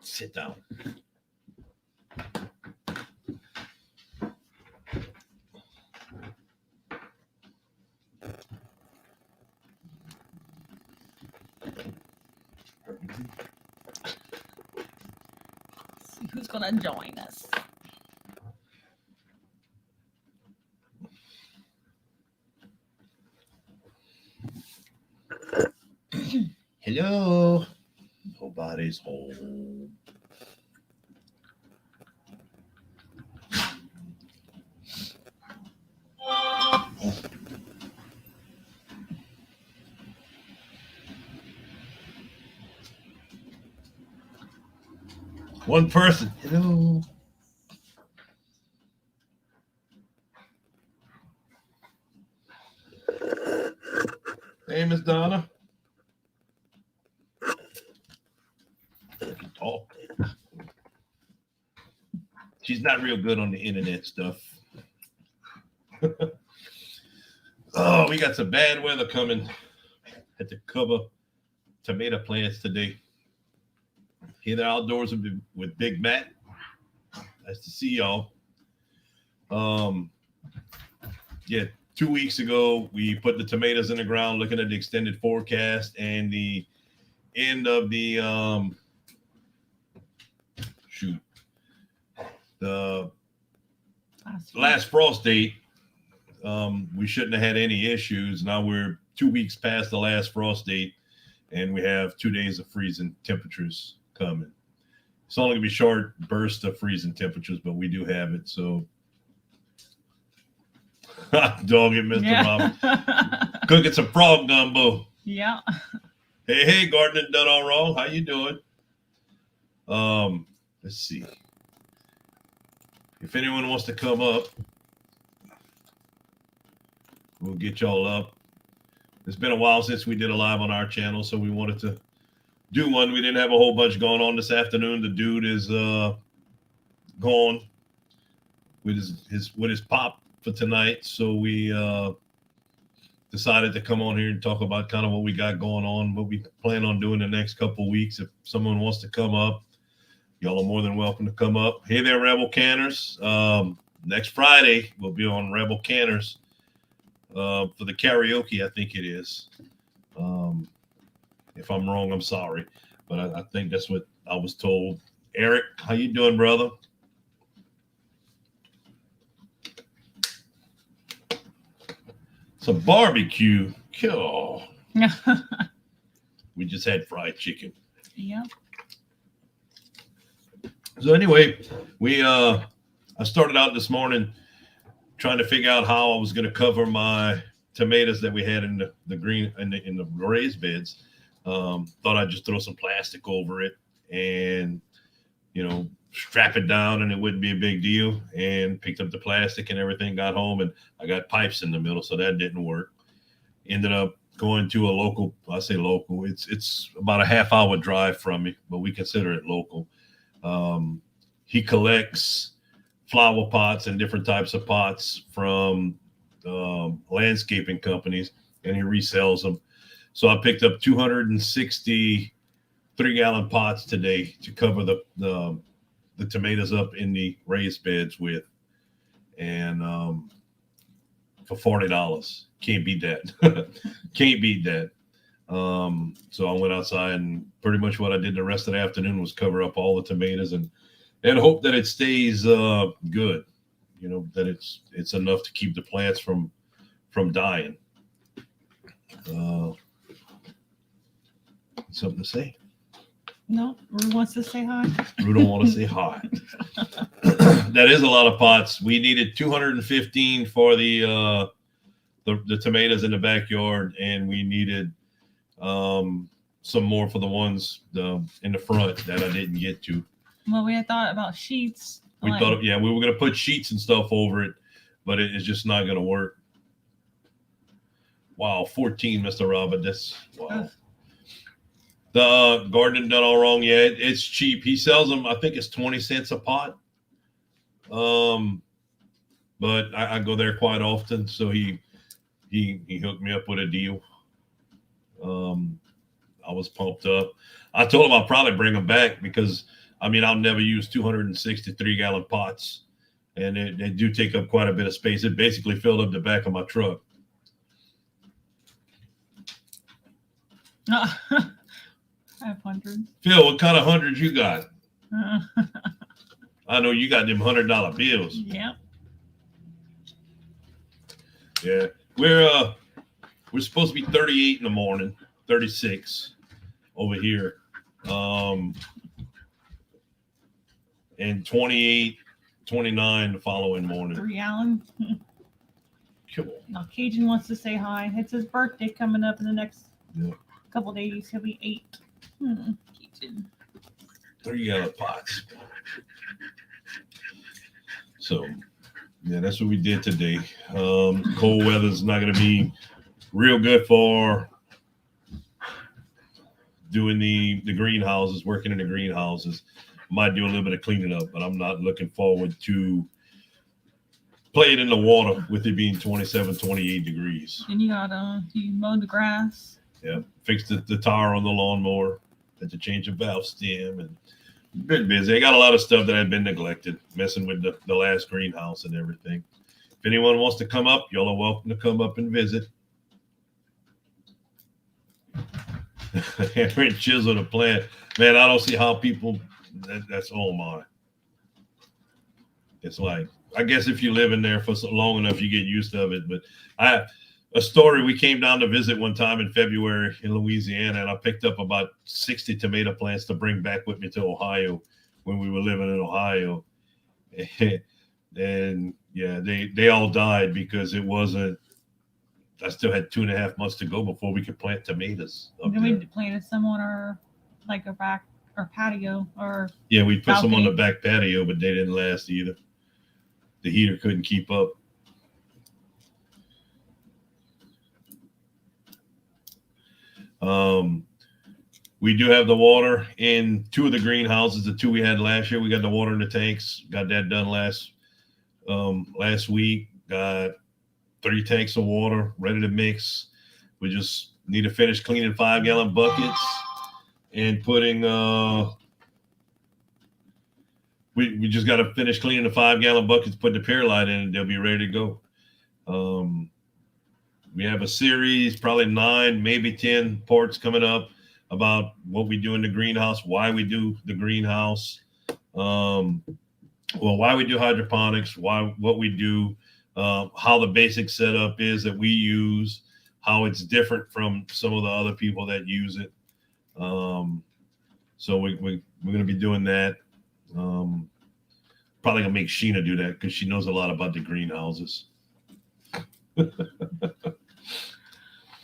Sit down. See who's gonna join us. Hello. Nobody's home. One person. Hello. Hey, Miss Donna. Talk. She's not real good on the internet stuff. Oh, we got some bad weather coming. Had to cover tomato plants today. Here the outdoors with Big Matt. Nice to see y'all. Yeah, 2 weeks ago we put the tomatoes in the ground, looking at the extended forecast and the end of the the last frost date. We shouldn't have had any issues. Now we're 2 weeks past the last frost date, and we have 2 days of freezing temperatures coming. It's only gonna be short bursts of freezing temperatures, but we do have it. So, dog it, Mr. Robert. Cooking some frog gumbo. Yeah. Hey, gardening done all wrong. How you doing? Let's see. If anyone wants to come up, we'll get y'all up. It's been a while since we did a live on our channel, so we wanted to do one. We didn't have a whole bunch going on this afternoon. The dude is gone with his pop for tonight, so we decided to come on here and talk about kind of what we got going on, what we plan on doing the next couple of weeks. If someone wants to come up, y'all are more than welcome to come up. Hey there, Rebel Canners. Next Friday we'll be on Rebel Canners for the karaoke, I think it is. If I'm wrong, I'm sorry, but I think that's what I was told. Eric, how you doing, brother? Some barbecue. Oh. We just had fried chicken. Yeah. So anyway, I started out this morning trying to figure out how I was going to cover my tomatoes that we had in the green in the raised beds. Thought I'd just throw some plastic over it and, strap it down and it wouldn't be a big deal. And picked up the plastic and everything, got home, and I got pipes in the middle, so that didn't work. Ended up going to a local, I say local, it's about a half-hour drive from me, but we consider it local. He collects flower pots and different types of pots from landscaping companies, and he resells them. So I picked up 260 3-gallon pots today to cover the tomatoes up in the raised beds with, and for $40. Can't beat that. Can't beat that. So I went outside, and pretty much what I did the rest of the afternoon was cover up all the tomatoes and hope that it stays good. That it's enough to keep the plants from dying. Something to say? No, Rue wants to say hi. Rue don't want to say hi. That is a lot of pots. We needed 215 for the tomatoes in the backyard, and we needed some more for the ones in the front that I didn't get to. Well, we had thought about sheets. We were going to put sheets and stuff over it, but it's just not going to work. Wow, 14, Mr. Robert. That's wow. The garden done all wrong. Yeah, it's cheap. He sells them. I think it's 20 cents a pot. But I go there quite often, so he hooked me up with a deal. I was pumped up. I told him I'll probably bring them back because I mean, I'll never use 263-gallon pots, and they do take up quite a bit of space. It basically filled up the back of my truck. 500. Phil, what kind of hundreds you got? I know you got them $100 bills. Yeah. Yeah, we're supposed to be 38 in the morning, 36 over here, and 28, 29 the following morning. 3 gallon. Cool. Now Cajun wants to say hi. It's his birthday coming up in the next Yeah. couple days. He'll be 8. Cajun. 3-gallon pots. So, yeah, that's what we did today. Cold weather's not going to be real good for doing the greenhouses, working in the greenhouses. Might do a little bit of cleaning up, but I'm not looking forward to playing in the water with it being 27, 28 degrees. And you got you mowed the grass. Yeah, fixed the tire on the lawnmower, had to change the valve stem, and been busy. I got a lot of stuff that had been neglected, messing with the last greenhouse and everything. If anyone wants to come up, y'all are welcome to come up and visit. Hammer and chisel the plant. Man, I don't see how people, that's oh my. It's like, I guess if you live in there for so long enough, you get used to it. But a story, we came down to visit one time in February in Louisiana, and I picked up about 60 tomato plants to bring back with me to Ohio when we were living in Ohio. And yeah, they all died because it wasn't, I still had 2.5 months to go before we could plant tomatoes. Then we planted some on our, like a back or patio or. Yeah, we put some on the balcony. back patio, but they didn't last either. The heater couldn't keep up. We do have the water in 2 of the greenhouses. The 2 we had last year, we got the water in the tanks. Got that done last week. Got 3 tanks of water ready to mix. We just need to finish cleaning 5-gallon buckets and putting. We just got to finish cleaning the 5-gallon buckets, put the perlite in, and they'll be ready to go. We have a series, probably 9, maybe 10 parts coming up about what we do in the greenhouse, why we do the greenhouse, why we do hydroponics, what we do, how the basic setup is that we use, how it's different from some of the other people that use it. So we're going to be doing that. Probably gonna make Sheena do that because she knows a lot about the greenhouses.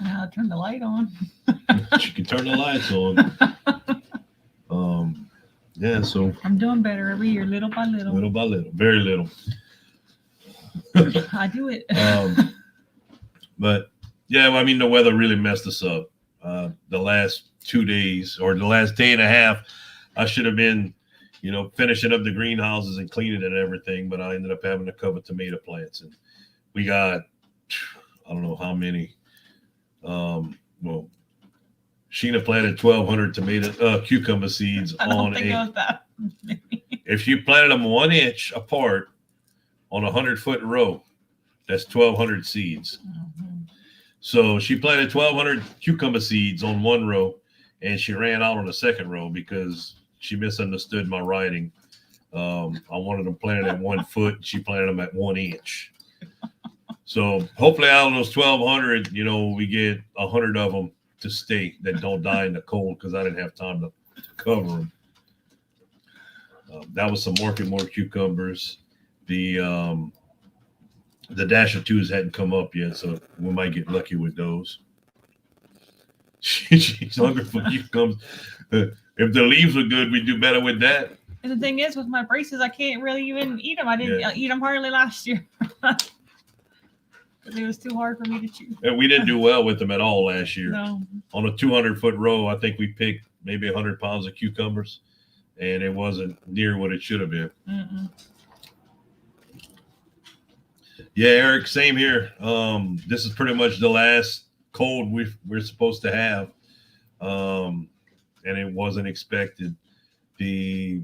I'll turn the light on. She can turn the lights on. Yeah, so I'm doing better every year, little by little. Little by little, very little. I do it. But yeah, I mean, the weather really messed us up. The last 2 days or the last day and a half, I should have been, finishing up the greenhouses and cleaning and everything, but I ended up having to cover tomato plants, and we got, I don't know how many. Sheena planted 1,200 cucumber seeds I don't think it was that. If you planted them 1 inch apart on a 100-foot row, that's 1,200 seeds. Mm-hmm. So she planted 1,200 cucumber seeds on 1 row, and she ran out on the 2nd row because she misunderstood my writing. I wanted them planted at 1 foot. She planted them at 1 inch. So hopefully out of those 1,200, we get 100 of them to stay that don't die in the cold because I didn't have time to cover them. That was some working more cucumbers. The Dasher 2s hadn't come up yet, so we might get lucky with those. She's hungry for cucumbers. If the leaves are good, we do better with that. And the thing is, with my braces, I can't really even eat them. I didn't eat them hardly last year. It was too hard for me to chew. And we didn't do well with them at all last year. No. On a 200-foot row, I think we picked maybe 100 pounds of cucumbers, and it wasn't near what it should have been. Mm-mm. Yeah, Eric, same here. This is pretty much the last cold we're supposed to have, and it wasn't expected. The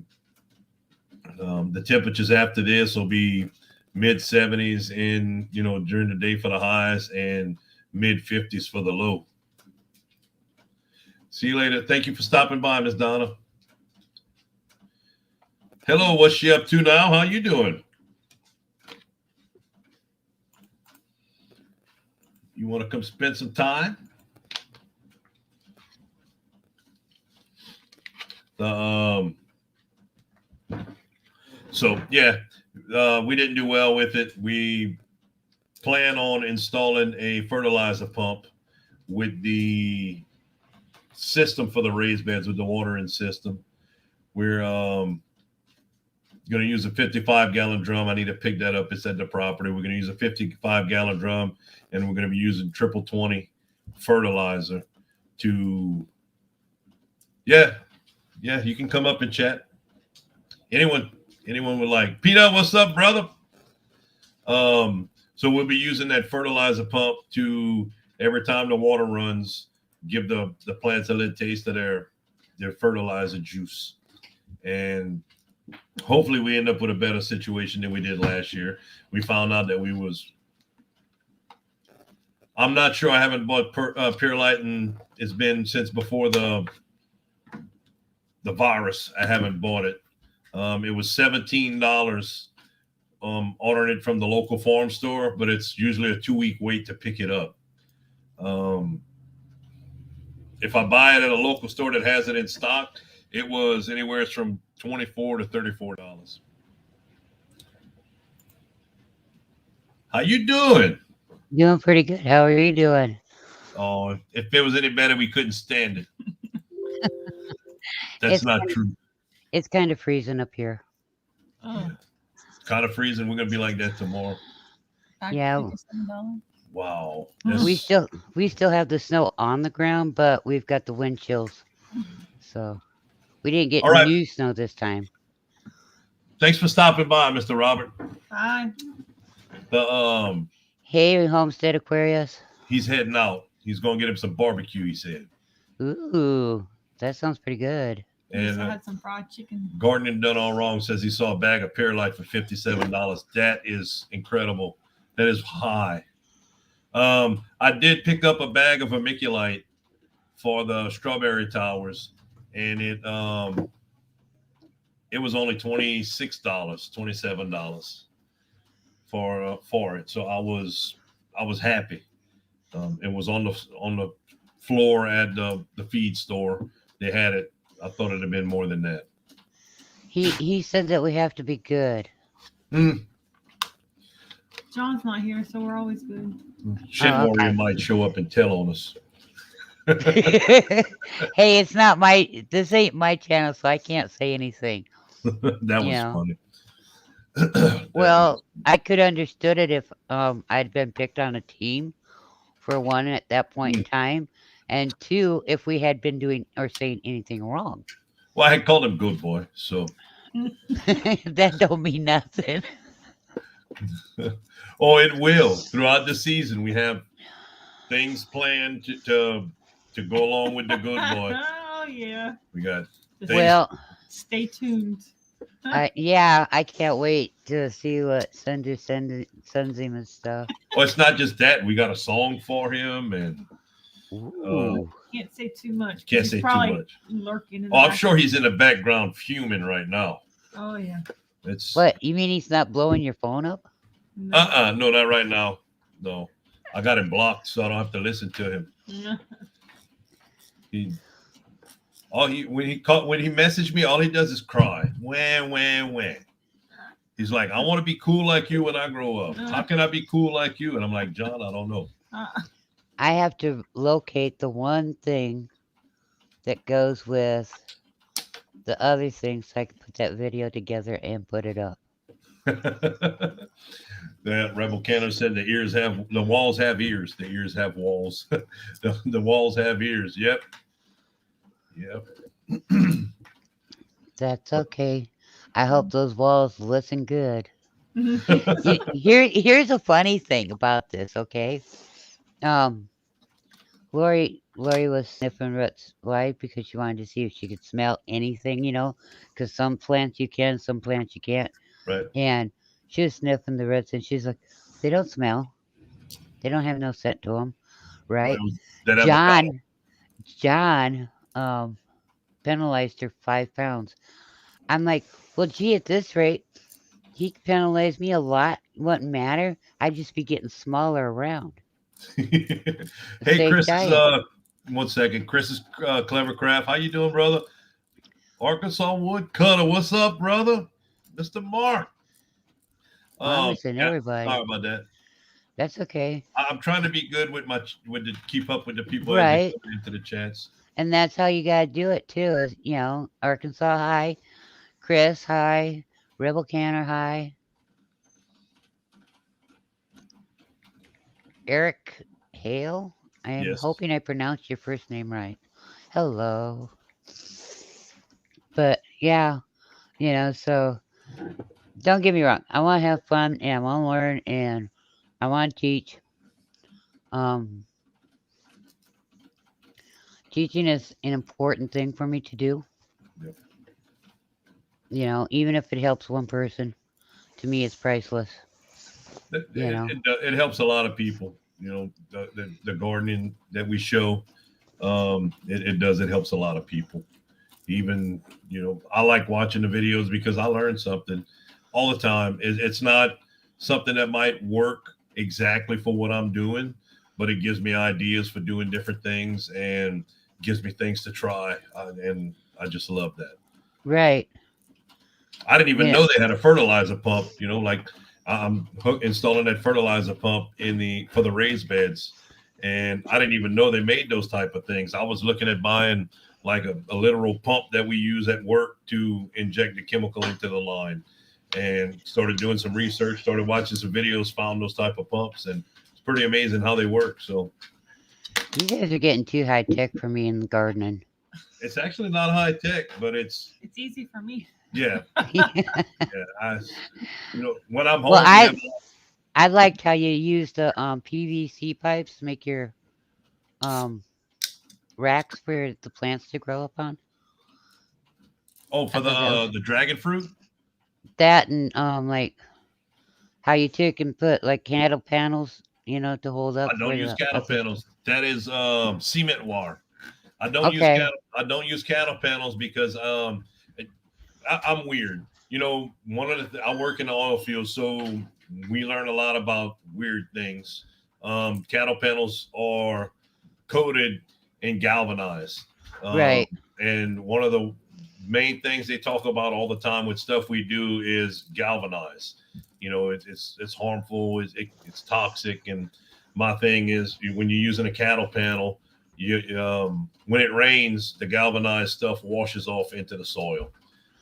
The temperatures after this will be mid 70s in, during the day for the highs and mid 50s for the low. See you later. Thank you for stopping by, Miss Donna. Hello, what's she up to now? How you doing? You want to come spend some time? So yeah, we didn't do well with it. We plan on installing a fertilizer pump with the system for the raised beds, with the watering system. We're going to use a 55-gallon drum. I need to pick that up. It's at the property. We're going to use a 55-gallon drum, and we're going to be using 2020 fertilizer to, yeah, you can come up and chat. Anyone would like. Peanut, what's up, brother? So we'll be using that fertilizer pump to, every time the water runs, give the plants a little taste of their fertilizer juice. And hopefully we end up with a better situation than we did last year. We found out that I'm not sure. I haven't bought Purolite, and it's been since before the virus. I haven't bought it. It was $17 ordering it from the local farm store, but it's usually a 2-week wait to pick it up. If I buy it at a local store that has it in stock, it was anywhere from $24 to $34. How you doing? Doing pretty good. How are you doing? Oh, if it was any better, we couldn't stand it. That's not true. It's kind of freezing up here. Oh, Yeah. It's kind of freezing. We're gonna be like that tomorrow. back Yeah. to $57. Wow. We still have the snow on the ground, but we've got the wind chills. So we didn't get All right. new snow this time. Thanks for stopping by, Mr. Robert. Bye. Hey, Homestead Aquarius. He's heading out. He's gonna get him some barbecue, he said. Ooh, that sounds pretty good. I And had some fried chicken. Gardening Done All Wrong says he saw a bag of Purolite for $57. That is incredible. That is high. I did pick up a bag of vermiculite for the strawberry towers, and it was only $26, $27 for it. So I was happy. It was on the floor at the feed store. They had it. I thought it'd have been more than that. He said that we have to be good. John's not here, so we're always good. Shed Oh, Warrior okay. might show up and tell on us. Hey, this ain't my channel, so I can't say anything. That was Yeah. funny. Well, I could understood it if I'd been picked on a team, for one, at that point in time, and two, if we had been doing or saying anything wrong. Well, I had called him good boy, so That don't mean nothing. it will. Throughout the season, we have things planned to go along with the good boy. Oh yeah. We got Just Thanks. Well, stay tuned. I can't wait to see what Sunday sends him and stuff. it's not just that. We got a song for him, and Ooh. Can't say too much. can't He's say too probably much. lurking in the Oh, I'm back. sure he's in the background fuming right now. Oh yeah. It's What, you mean he's not blowing your phone up? No. no, not right now. No, I got him blocked, so I don't have to listen to him. When he messaged me, all he does is cry. Wah. He's like, I want to be cool like you when I grow up. How can I be cool like you? And I'm like, John, I don't know. I have to locate the one thing that goes with the other thing so I can put that video together and put it up. That Rebel Cannon said the walls have ears. The ears have walls. the walls have ears. Yep. That's okay. I hope those walls listen good. Here's a funny thing about this, okay? Lori was sniffing roots. Why? Because she wanted to see if she could smell anything, because some plants you can, some plants you can't. Right. And she was sniffing the roots, and she's like, they don't smell. They don't have no scent to them, Right. right? It was that avocado. John penalized her 5 pounds. I'm like, well, gee, at this rate, he penalized me a lot. Wouldn't matter. I'd just be getting smaller around. Hey, Same Chris is diet. 1 second. Chris is Clever Craft. How you doing, brother? Arkansas Woodcutter. What's up, brother? Mr. Mark. I'm missing Yeah, everybody. sorry about that. That's okay. I'm trying to be good with the keep up with the people as Right. they come into the chats. And that's how you gotta do it too. Is Arkansas High, Chris High, Rebel Canner High, Eric Hale. I am Yes. hoping I pronounced your first name right. Hello. But yeah, so don't get me wrong. I want to have fun and I want to learn and I want to teach. Um, Teaching is an important thing for me to do. Yep. Even if it helps one person, to me it's priceless. It helps a lot of people. The gardening that we show, it does. It helps a lot of people. Even I like watching the videos because I learn something all the time. It's not something that might work exactly for what I'm doing, but it gives me ideas for doing different things and gives me things to try. And I just love that. Right. I didn't even Yeah. know they had a fertilizer pump. Like I'm installing that fertilizer pump for the raised beds, and I didn't even know they made those type of things. I was looking at buying like a literal pump that we use at work to inject the chemical into the line, and started doing some research, started watching some videos, found those type of pumps, and it's pretty amazing how they work. So You guys are getting too high tech for me in gardening. it's actually not high tech, but it's easy for me. Yeah. Yeah. When I'm home, Well, I liked how you used the PVC pipes to make your racks for the plants to grow up on. Oh, for the dragon fruit? That and like how you took and put like cattle panels, to hold up. I don't use cattle panels. That is cement wire. I don't use cattle panels because I'm weird. I work in the oil field, so we learn a lot about weird things. Cattle panels are coated and galvanized. Right. And one of the main things they talk about all the time with stuff we do is galvanize. It's harmful. It's toxic. And my thing is when you're using a cattle panel, when it rains, the galvanized stuff washes off into the soil.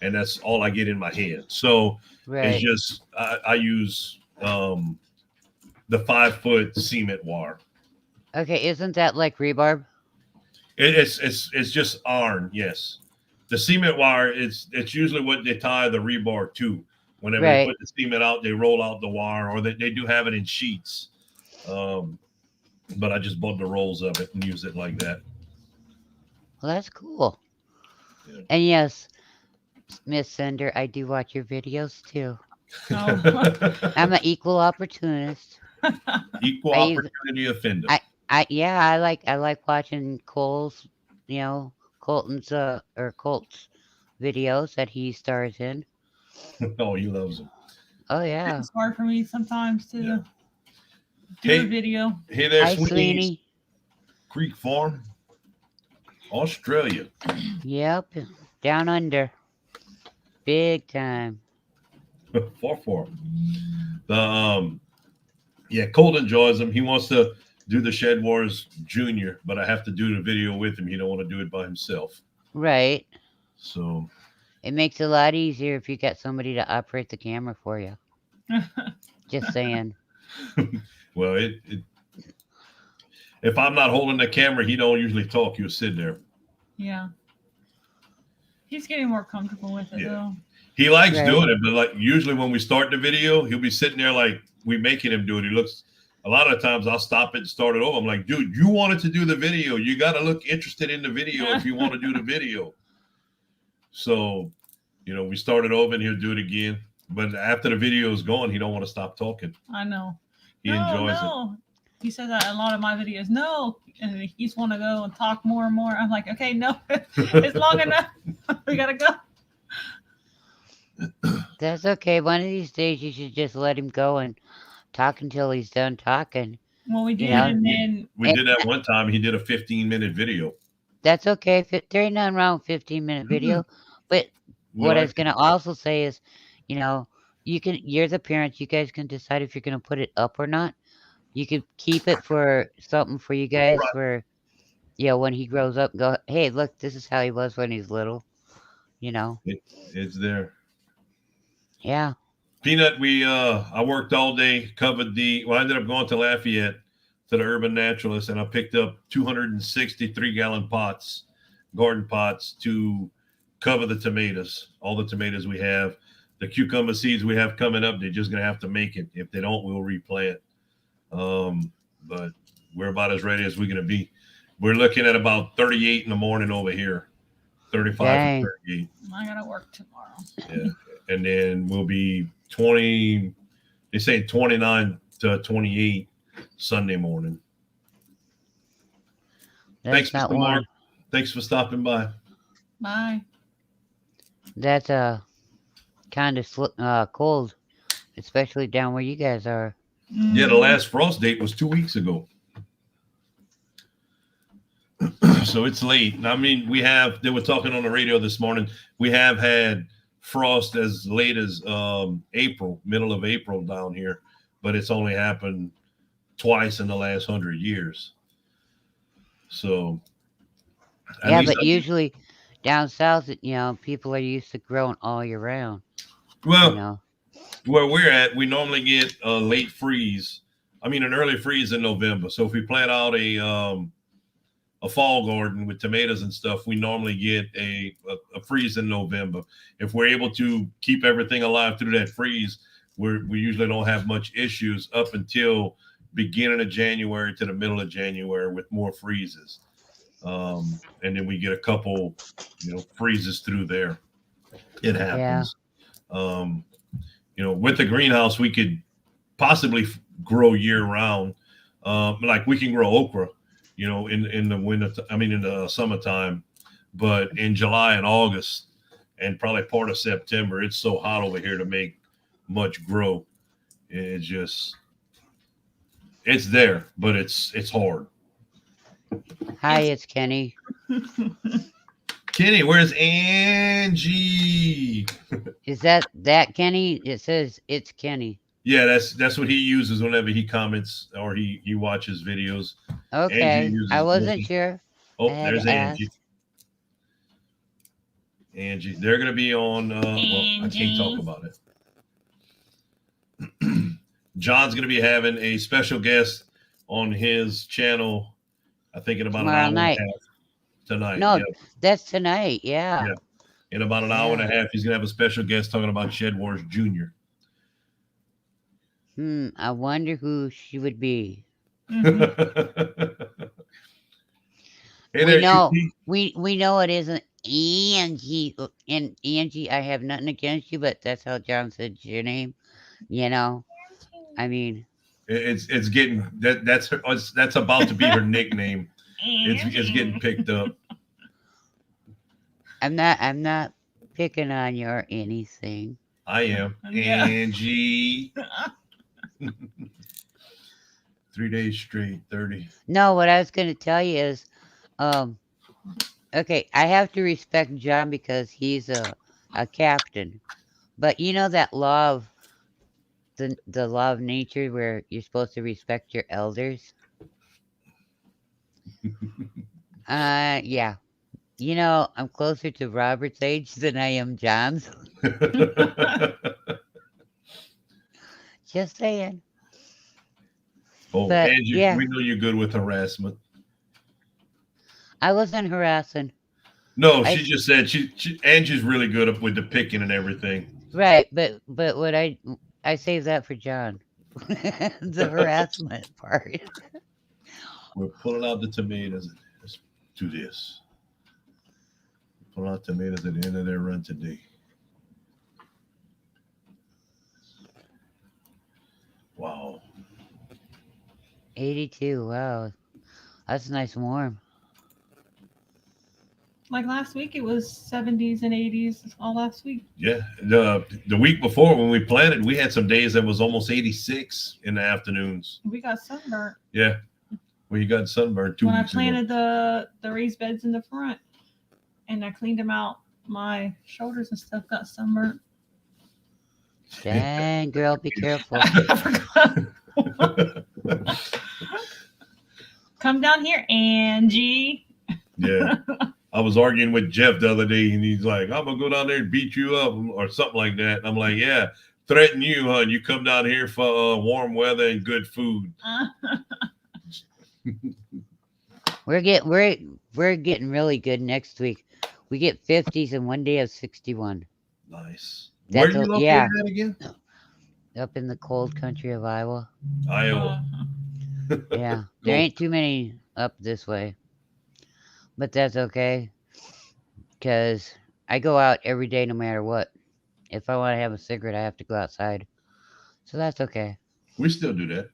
And that's all I get in my head. So It's just I use the 5-foot cement wire. Okay, isn't that like rebarb? It's just iron, yes. The cement wire it's usually what they tie the rebar to. Whenever they put the cement out, they roll out the wire, or they do have it in sheets. But I just bought the rolls of it and use it like that. Well, that's cool. Yeah. And yes, Miss Sender, I do watch your videos too. Oh. I'm an equal opportunist. Equal opportunity offender. I like watching Colt's videos that he stars in. Oh, he loves them. Oh yeah. It's hard for me sometimes to do a video. Hey there, Sweeney. Creek Farm, Australia. Yep, down under. Big time. Far. Colt enjoys them. He wants to do the Shed Wars Junior, but I have to do the video with him. He don't want to do it by himself. Right. So it makes it a lot easier if you got somebody to operate the camera for you. Just saying. Well, if I'm not holding the camera, he don't usually talk. He'll sit there. Yeah. He's getting more comfortable with it though. He likes doing it, but like usually when we start the video, he'll be sitting there like we making him do it. He looks a lot of times I'll stop it and start it over. I'm like, dude, you wanted to do the video. You got to look interested in the video if you want to do the video. So, we started over and he'll do it again. But after the video is gone, he don't want to stop talking. I know. He enjoys it. He says that in a lot of my videos. No. And he just want to go and talk more and more. I'm like, okay, no, it's long enough. We got to go. That's okay. One of these days, you should just let him go and talk until he's done talking. Well, we did. Yeah. And then We did that one time. He did a 15-minute video. That's okay. There ain't nothing wrong with 15-minute video. But what I was going to also say is, you're the parents. You guys can decide if you're going to put it up or not. You could keep it for something for you guys for, when he grows up, go, hey, look, this is how he was when he's little, It's there. Yeah. Peanut, I worked all day, covered I ended up going to Lafayette to the Urban Naturalist, and I picked up 263-gallon pots, garden pots, to cover the tomatoes, all the tomatoes we have. The cucumber seeds we have coming up, they're just going to have to make it. If they don't, we'll replant. But we're about as ready as we're going to be. We're looking at about 38 in the morning over here, 35 Dang. to 38. I got to work tomorrow. Yeah. And then we'll be 20, they say 29 to 28 Sunday morning. Thanks, That's not Mr. Mark. warm. Thanks for stopping by. Bye. That's kind of cold, especially down where you guys are. Yeah, the last frost date was 2 weeks ago. So it's late. I mean, they were talking on the radio this morning. We have had frost as late as April, middle of April down here, but it's only happened twice in the last 100 years. So, Yeah, but usually down south, people are used to growing all year round. Well, where we're at, we normally get a late freeze. I mean, an early freeze in November. So if we plant out a fall garden with tomatoes and stuff, we normally get a freeze in November. If we're able to keep everything alive through that freeze, we usually don't have much issues up until beginning of January to the middle of January with more freezes. And then we get a couple, freezes through there. It happens. Yeah. With the greenhouse, we could possibly grow year round. Like we can grow okra, in the winter, in the summertime, but in July and August and probably part of September, it's so hot over here to make much grow. It's there, but it's hard. Hi, it's Kenny. Kenny, where's Angie? Is that Kenny? It says it's Kenny. Yeah, that's what he uses whenever he comments or he watches videos. Okay, I wasn't sure. Oh, there's Angie. Angie, they're gonna be on. Well, I can't talk about it. John's gonna be having a special guest on his channel. I think in about Tomorrow an hour and a half. Tonight. No, that's tonight. Yeah. In about an hour and a half, he's gonna have a special guest talking about Shed Wars Jr. I wonder who she would be. We know it isn't Angie. And Angie, I have nothing against you, but that's how John said your name. I mean, it's getting that's about to be her nickname. It's getting picked up. I'm not picking on you or anything. I am. Yeah. Angie. 3 days straight, 30. No, what I was going to tell you is, okay, I have to respect John because he's a captain. But that law of the law of nature where you're supposed to respect your elders? Yeah. I'm closer to Robert's age than I am John's. Just saying. Oh, but, Angie, yeah. We know you're good with harassment. I wasn't harassing. No, she just said Angie's really good with the picking and everything. Right, but what I saved that for John. the harassment part. We're pulling out the tomatoes. Let's do this. Pull out tomatoes at the end of their run today. Wow. 82. Wow. That's nice and warm. Like last week, it was 70s and 80s all last week. Yeah. The week before when we planted, we had some days that was almost 86 in the afternoons. We got sunburnt Yeah. Well, you got sunburned 2 when I weeks planted ago. the raised beds in the front, and I cleaned them out. My shoulders and stuff got sunburnt. Dang, girl, be careful. I forgot. Come down here, Angie. Yeah. I was arguing with Jeff the other day, and he's like, I'm going to go down there and beat you up or something like that. And I'm like, yeah, threaten you, huh? You come down here for warm weather and good food. We're getting really good next week. We get 50s and one day of 61. Nice. That's Where are you located yeah. at again? Up in the cold country of Iowa. Iowa. Yeah. There ain't too many up this way. But that's okay. Because I go out every day no matter what. If I want to have a cigarette, I have to go outside. So that's okay. We still do that.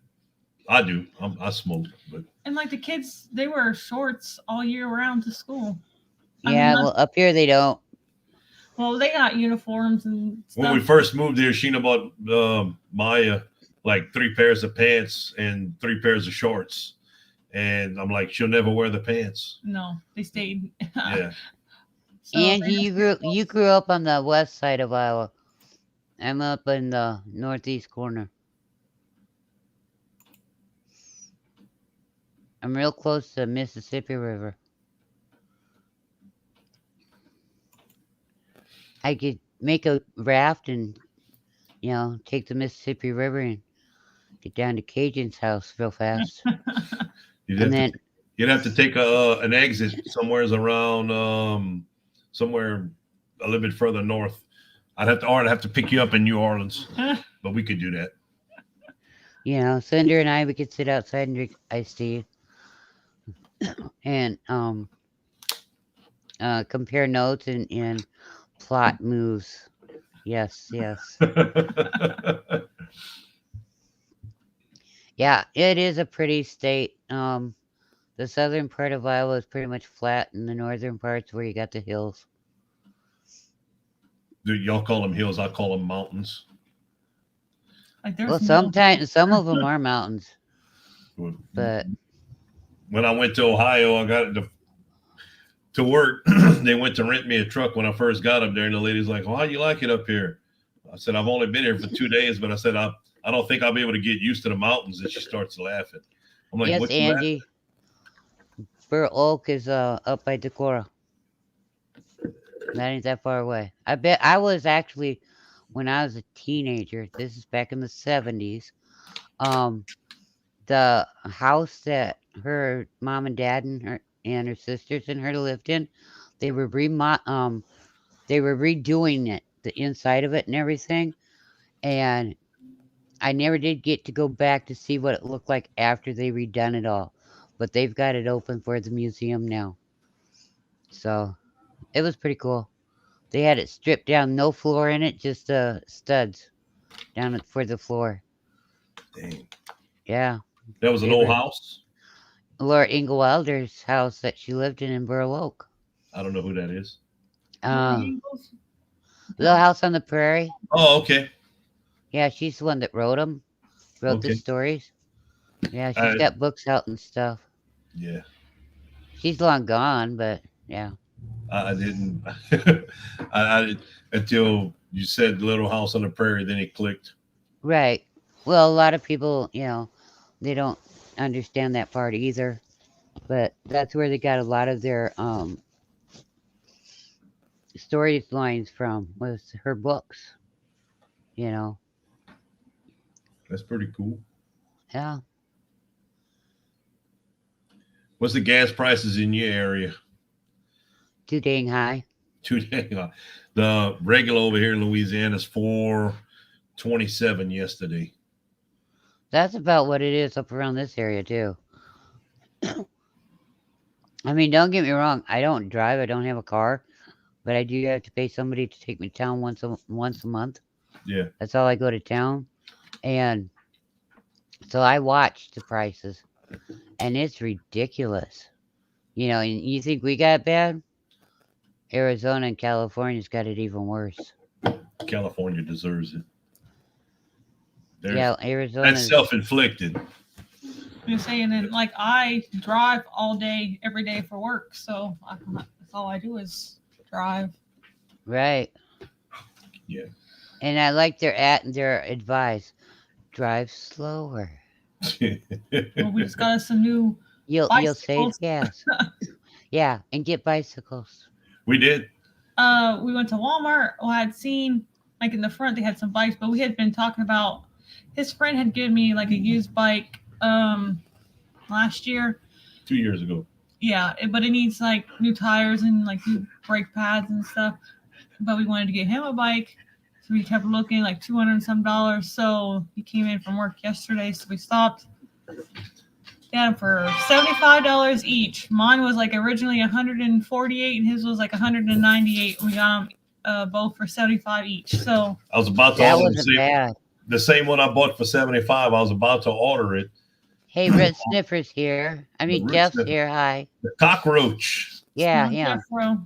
I do. I smoke, but And like the kids, they wear shorts all year round to school. Yeah, well, up here they don't. Well, they got uniforms and stuff. when we first moved here, Sheena bought Maya like 3 pairs of pants and 3 pairs of shorts. And I'm like, she'll never wear the pants. No, they stayed. Yeah. So Angie, you grew up on the west side of Iowa. I'm up in the northeast corner. I'm real close to the Mississippi River. I could make a raft and, take the Mississippi River and get down to Cajun's house real fast. You'd have to take an exit somewhere around somewhere a little bit further north. I'd have to pick you up in New Orleans, but we could do that. Cinder and I, we could sit outside and drink iced tea and compare notes and plot moves. Yes. Yeah, it is a pretty state. The southern part of Iowa is pretty much flat, and the northern parts where you got the hills. Do y'all call them hills? I call them mountains. Like Well, sometimes some of them are mountains, but when I went to Ohio, I got to work. They went to rent me a truck when I first got up there, and the lady's like, "Well, how you like it up here?" I said, "I've only been here for 2 days, but I said I don't think I'll be able to get used to the mountains." And she starts laughing. I'm like, yes, "What you Angie. Burr Oak is up by Decorah. That ain't that far away. I bet I was actually, when I was a teenager, this is back in the 70s, the house that her mom and dad and her sisters and her lived in, they were redoing it, the inside of it and everything. And I never did get to go back to see what it looked like after they redone it all. But they've got it open for the museum now. So it was pretty cool. They had it stripped down, no floor in it, just studs down for the floor. Dang. Yeah. That was an old house? Laura Ingle Wilder's house that she lived in Burl Oak. I don't know who that is. Little House on the Prairie. Oh, okay. Yeah, she's the one that wrote the stories. Yeah, she's got books out and stuff. Yeah. She's long gone, but yeah. I didn't. I until you said Little House on the Prairie, then it clicked. Right. Well, a lot of people, they don't understand that part either. But that's where they got a lot of their storylines from, was her books. That's pretty cool. Yeah. What's the gas prices in your area? Too dang high. Too dang high. The regular over here in Louisiana is $4.27 yesterday. That's about what it is up around this area too. I mean, don't get me wrong. I don't drive. I don't have a car, but I do have to pay somebody to take me to town once a month. Yeah. That's all I go to town, and so I watch the prices, and it's ridiculous. You know, and you think we got it bad? Arizona and California's got it even worse. California deserves it. Yeah, That's Arizona's self-inflicted. You're saying that, like, I drive all day, every day for work, so that's all I do is drive. right. Yeah. And I like their advice: drive slower. Well, we just got us some new You'll save bicycles. gas. Yeah, and get bicycles. We did. We went to Walmart. Well, I had seen, like, in the front they had some bikes, but we had been talking about, his friend had given me like a used bike last year. 2 years ago. Yeah, but it needs like new tires and like new brake pads and stuff. But we wanted to get him a bike, so we kept looking, like $200 and some. So he came in from work yesterday, so we stopped. Down for $75 each. Mine was like originally $148, and his was like $198. We got them both for $75 each. So I was about to That order wasn't bad. the same one I bought for $75. I was about to order it. Hey, Red Sniffer's here. I mean, Red Jeff's Sniffer. here. Hi. The cockroach. Yeah, Come on, yeah. Jeffro.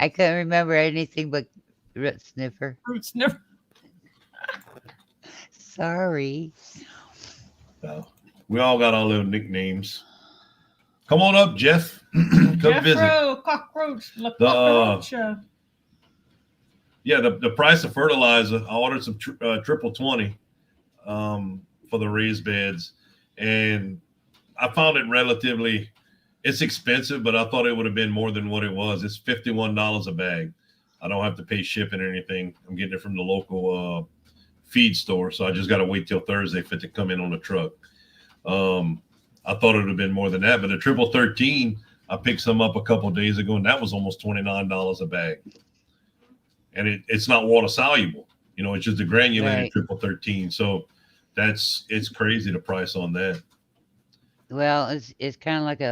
I couldn't remember anything but Red Sniffer. Fruit sniffer. Sorry. No. We all got our little nicknames. Come on up, Jeff. Come visit. Jeffro, cockroach, the The, cockroach. Yeah, the price of fertilizer. I ordered some triple 20 for the raised beds, and I found it relatively. It's expensive, but I thought it would have been more than what it was. It's $51 a bag. I don't have to pay shipping or anything. I'm getting it from the local feed store, so I just got to wait till Thursday for it to come in on the truck. I thought it would have been more than that, but the triple 13, I picked some up a couple of days ago, and that was almost $29 a bag. And it's not water soluble, you know, it's just a granulated Right. triple 13. So it's crazy the price on that. Well, it's kind of like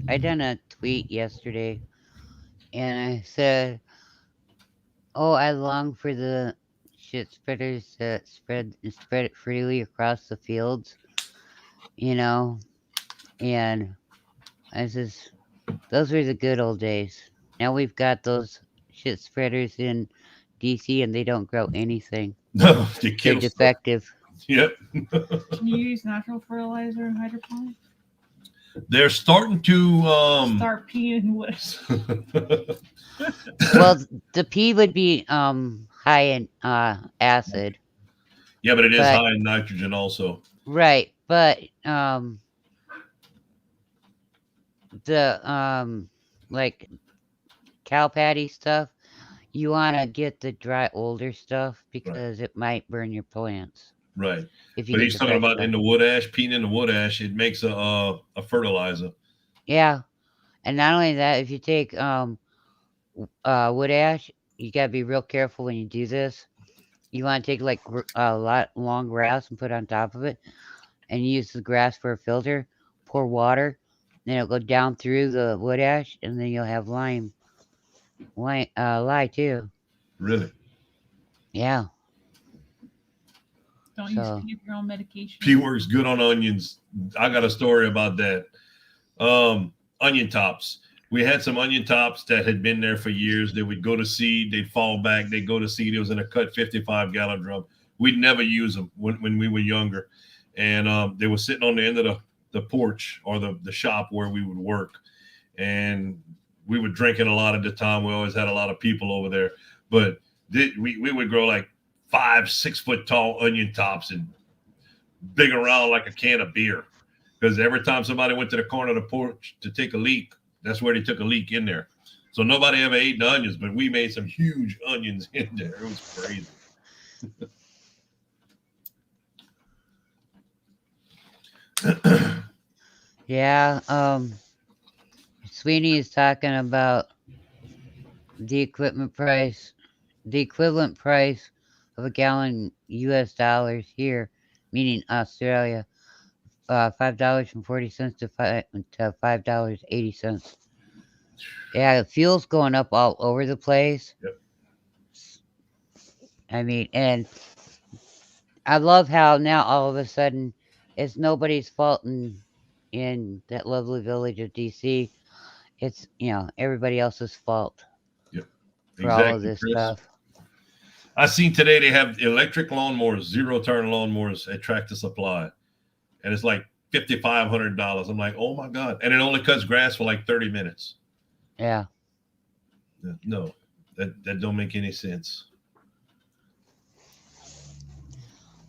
I done a tweet yesterday, and I said, "Oh, I long for the shit spreaders that spread it freely across the fields," you know. And I says, "Those were the good old days. Now we've got those shit spreaders in DC, and they don't grow anything. No, they They're kill stuff. defective." Yep. Can you use natural fertilizer and hydroponics? They're starting to Start peeing in wood. Well, the pea would be high in acid. Yeah, but it is But- high in nitrogen also. Right, but the like cow patty stuff, you want to get the dry older stuff because it might burn your plants. Right. If you But get he's the talking fresh about stuff. in the wood ash, peeing in the wood ash, it makes a fertilizer. Yeah, and not only that, if you take wood ash, you gotta be real careful when you do this. You want to take like a lot long grass and put it on top of it, and use the grass for a filter. Pour water, then it'll go down through the wood ash, and then you'll have lye too. Really. Yeah. Don't So- use your own medication. Pea works good on onions. I got a story about that. Onion tops. We had some onion tops that had been there for years. They would go to seed, they'd fall back, they'd go to seed. It was in a cut 55-gallon drum. We'd never use them when we were younger. And they were sitting on the end of the porch or the shop where we would work. And we were drinking a lot at the time. We always had a lot of people over there. But we would grow like 5-6 foot tall onion tops and big around like a can of beer. Because every time somebody went to the corner of the porch to take a leak, that's where they took a leak in there. So nobody ever ate the onions, but we made some huge onions in there. It was crazy. Yeah. Sweeney is talking about the equipment price, the equivalent price of a gallon US dollars here meaning Australia, $5.40 to $5.80. Yeah, the fuel's going up all over the place. Yep. I mean, and I love how now all of a sudden it's nobody's fault in that lovely village of DC. It's everybody else's fault Yep. for all of this Chris. stuff. I seen today they have electric lawnmowers, 0-turn lawnmowers at Tractor Supply, and it's like $5,500. I'm like, oh my god! And it only cuts grass for like 30 minutes. Yeah. No, that don't make any sense.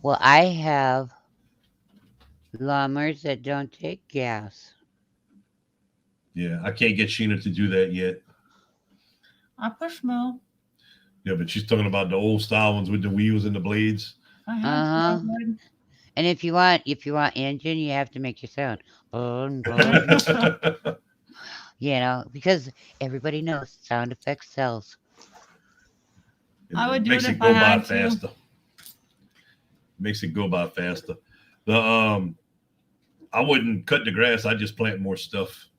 Well, I have lawnmowers that don't take gas. Yeah, I can't get Sheena to do that yet. I push mow. Yeah, but she's talking about the old style ones with the wheels and the blades. I have to. And if you want engine, you have to make your sound. Boom, boom. Because everybody knows sound effects sells. I would do makes it it if go I by had to. faster. Makes it go by faster. I wouldn't cut the grass. I'd just plant more stuff.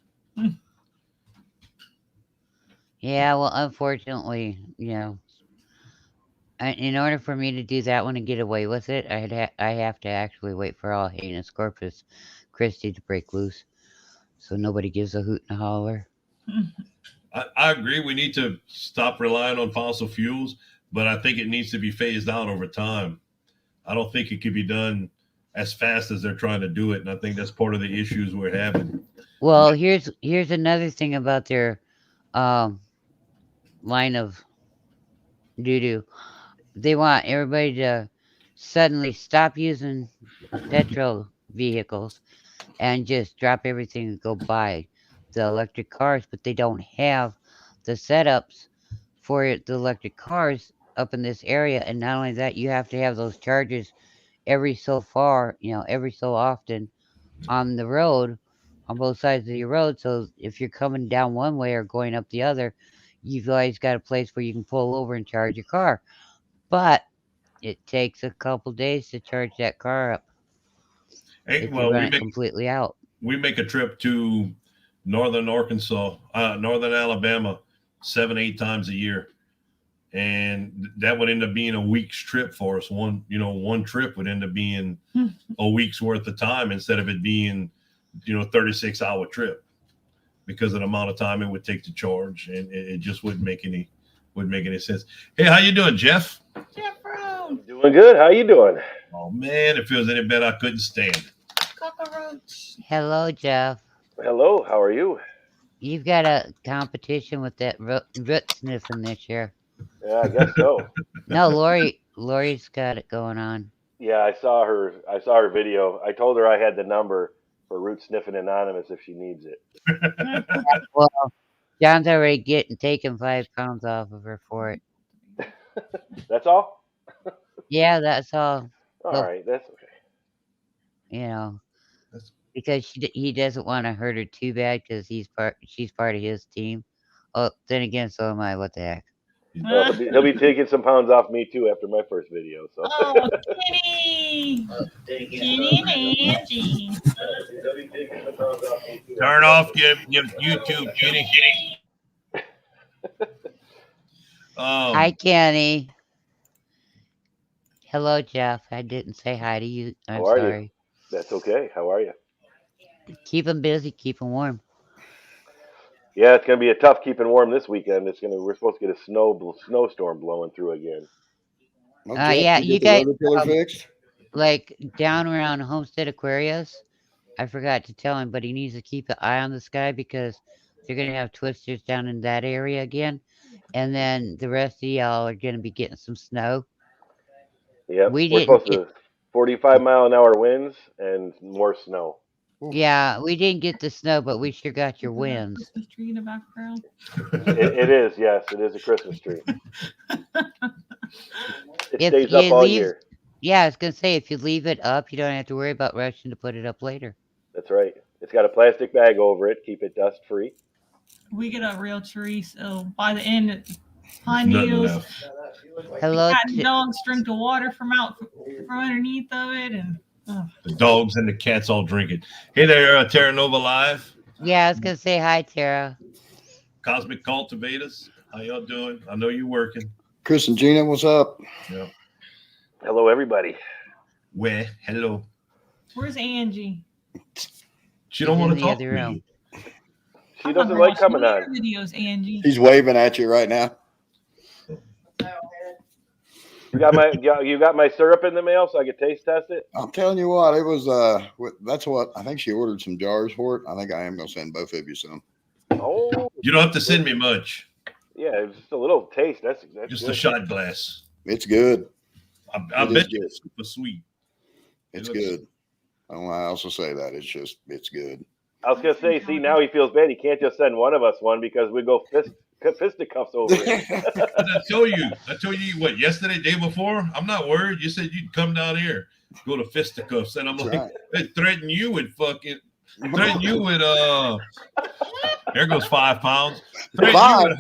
Yeah, well, unfortunately, in order for me to do that one and get away with it, I have to actually wait for all Heinous Corpus Christi to break loose, so nobody gives a hoot and a holler. I agree. We need to stop relying on fossil fuels, but I think it needs to be phased out over time. I don't think it could be done as fast as they're trying to do it, and I think that's part of the issues we're having. Well, here's another thing about their line of doo-doo. They want everybody to suddenly stop using petrol vehicles and just drop everything and go buy the electric cars, but they don't have the setups for the electric cars up in this area. And not only that, you have to have those chargers every so often on the road, on both sides of your road. So if you're coming down one way or going up the other, you've always got a place where you can pull over and charge your car. But it takes a couple days to charge that car up. Hey, if well, you run it completely out. We make a trip to northern Arkansas, northern Alabama, 7-8 times a year, and that would end up being a week's trip for us. One trip would end up being a week's worth of time instead of it being 36-hour trip, because of the amount of time it would take to charge, and it just wouldn't make any sense. Hey, how you doing, Jeff? Jeff Brown. Doing good. How you doing? Oh man, if it feels any better, I couldn't stand it. Cockroach. Hello, Jeff. Hello. How are you? You've got a competition with that root sniffing this year. Yeah, I guess so. No, Lori's got it going on. Yeah, I saw her video. I told her I had the number for Root Sniffing Anonymous if she needs it. Well, John's already taken 5 pounds off of her for it. That's all? Yeah, that's all. All right, that's okay. Because he doesn't want to hurt her too bad because she's part of his team. Oh, then again, so am I. What the heck? Well, he'll be taking some pounds off me too after my first video. So. Oh, Kitty! Kitty and Angie. Turn off your YouTube, Kenny. Hi, Kenny. Hello, Jeff. I didn't say hi to you. I'm sorry. You? That's okay. How are you? Keep them busy. Keep them warm. Yeah, it's gonna be a tough keeping warm this weekend. We're supposed to get a snowstorm blowing through again. Okay, yeah, you guys fixed? like down around Homestead Aquarius. I forgot to tell him, but he needs to keep an eye on the sky because they're gonna have twisters down in that area again, and then the rest of y'all are gonna be getting some snow. Yeah, we're supposed to 45-mile-an-hour winds and more snow. Yeah, we didn't get the snow, but we sure got your winds. Christmas tree in the background. It is, yes, it is a Christmas tree. It If stays you up all leave- year. Yeah, I was gonna say if you leave it up, you don't have to worry about rushing to put it up later. That's right. It's got a plastic bag over it, keep it dust free. We get a real tree, so by the end, pine Nothing needles. left. Hello, Dogs drink the water from underneath of it, and Oh. The dogs and the cats all drinking. Hey there, Terra Nova Live, Yeah, I was gonna say hi, Tara. Cosmic Cultivators. How y'all doing? I know you're working. Chris and Gina, what's up? Yeah. Hello, everybody. Where? Hello. Where's Angie? She don't She's want in to the talk other to room. you. She I'm doesn't not like watching coming one of on. your videos, Angie. He's waving at you right now. You got my syrup in the mail so I could taste test it. I'm telling you what, it was that's what I think she ordered some jars for it. I think I am gonna send both of you some. Oh, You don't have to send me much. yeah, it's just a little taste. That's Just good. a shot glass. It's good. I It bet is you good. it's super sweet. It's looks- good. I don't know why I also say that. It's good. I was gonna say, see, now he feels bad. He can't just send one of us one because we go fisticuffs over it. I told you what, yesterday, day before? I'm not worried. You said you'd come down here, go to fisticuffs, and I'm That's like, right. they threaten you with there goes 5 pounds. Five.